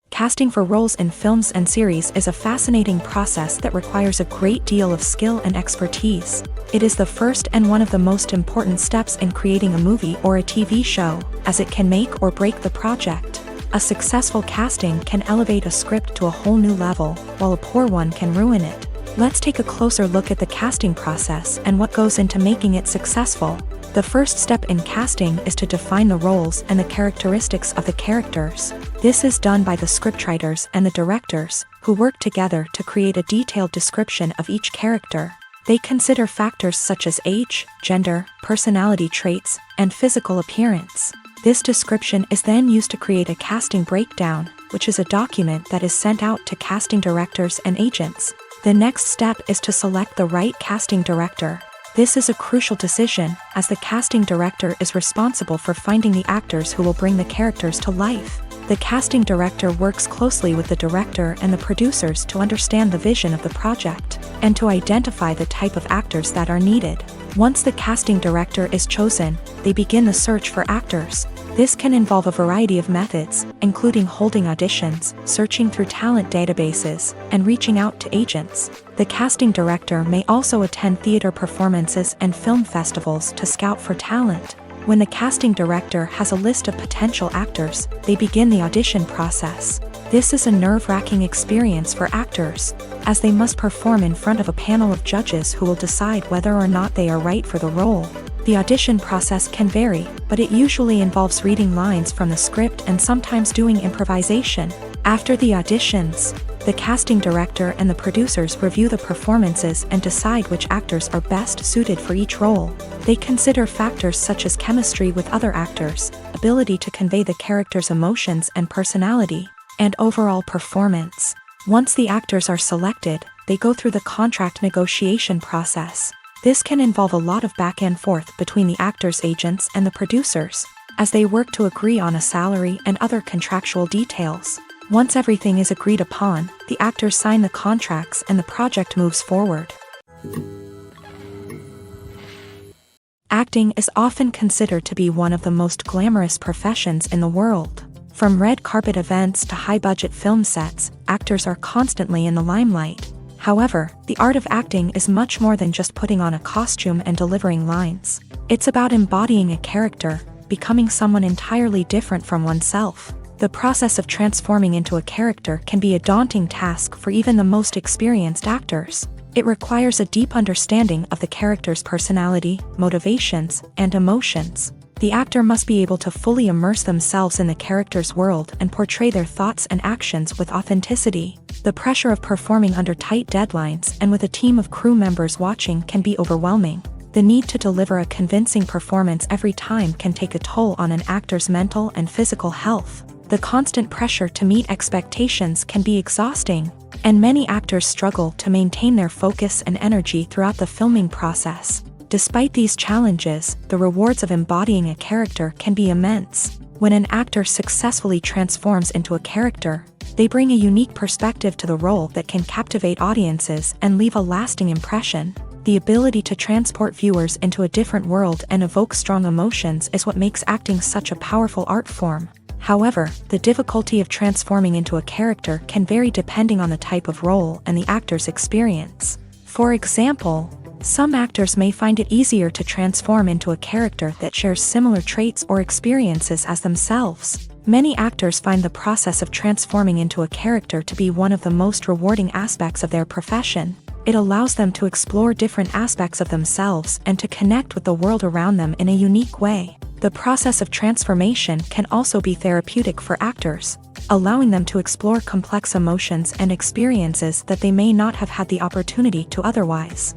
Casting for roles in films and series is a fascinating process that requires a great deal of skill and expertise. It is the first and one of the most important steps in creating a movie or a TV show, as it can make or break the project. A successful casting can elevate a script to a whole new level, while a poor one can ruin it. Let's take a closer look at the casting process and what goes into making it successful. The first step in casting is to define the roles and the characteristics of the characters. This is done by the scriptwriters and the directors, who work together to create a detailed description of each character. They consider factors such as age, gender, personality traits, and physical appearance. This description is then used to create a casting breakdown, which is a document that is sent out to casting directors and agents. The next step is to select the right casting director. This is a crucial decision, as the casting director is responsible for finding the actors who will bring the characters to life. The casting director works closely with the director and the producers to understand the vision of the project, and to identify the type of actors that are needed. Once the casting director is chosen, they begin the search for actors. This can involve a variety of methods, including holding auditions, searching through talent databases, and reaching out to agents. The casting director may also attend theater performances and film festivals to scout for talent. When the casting director has a list of potential actors, they begin the audition process. This is a nerve-wracking experience for actors, as they must perform in front of a panel of judges who will decide whether or not they are right for the role. The audition process can vary, but it usually involves reading lines from the script and sometimes doing improvisation. After the auditions, the casting director and the producers review the performances and decide which actors are best suited for each role. They consider factors such as chemistry with other actors, ability to convey the character's emotions and personality, and overall performance. Once the actors are selected, they go through the contract negotiation process. This can involve a lot of back and forth between the actors' agents and the producers, as they work to agree on a salary and other contractual details. Once everything is agreed upon, the actors sign the contracts and the project moves forward. Acting is often considered to be one of the most glamorous professions in the world. From red carpet events to high-budget film sets, actors are constantly in the limelight. However, the art of acting is much more than just putting on a costume and delivering lines. It's about embodying a character, becoming someone entirely different from oneself. The process of transforming into a character can be a daunting task for even the most experienced actors. It requires a deep understanding of the character's personality, motivations, and emotions. The actor must be able to fully immerse themselves in the character's world and portray their thoughts and actions with authenticity. The pressure of performing under tight deadlines and with a team of crew members watching can be overwhelming. The need to deliver a convincing performance every time can take a toll on an actor's mental and physical health. The constant pressure to meet expectations can be exhausting, and many actors struggle to maintain their focus and energy throughout the filming process. Despite these challenges, the rewards of embodying a character can be immense. When an actor successfully transforms into a character, they bring a unique perspective to the role that can captivate audiences and leave a lasting impression. The ability to transport viewers into a different world and evoke strong emotions is what makes acting such a powerful art form. However, the difficulty of transforming into a character can vary depending on the type of role and the actor's experience. For example, some actors may find it easier to transform into a character that shares similar traits or experiences as themselves. Many actors find the process of transforming into a character to be one of the most rewarding aspects of their profession. It allows them to explore different aspects of themselves and to connect with the world around them in a unique way. The process of transformation can also be therapeutic for actors, allowing them to explore complex emotions and experiences that they may not have had the opportunity to otherwise.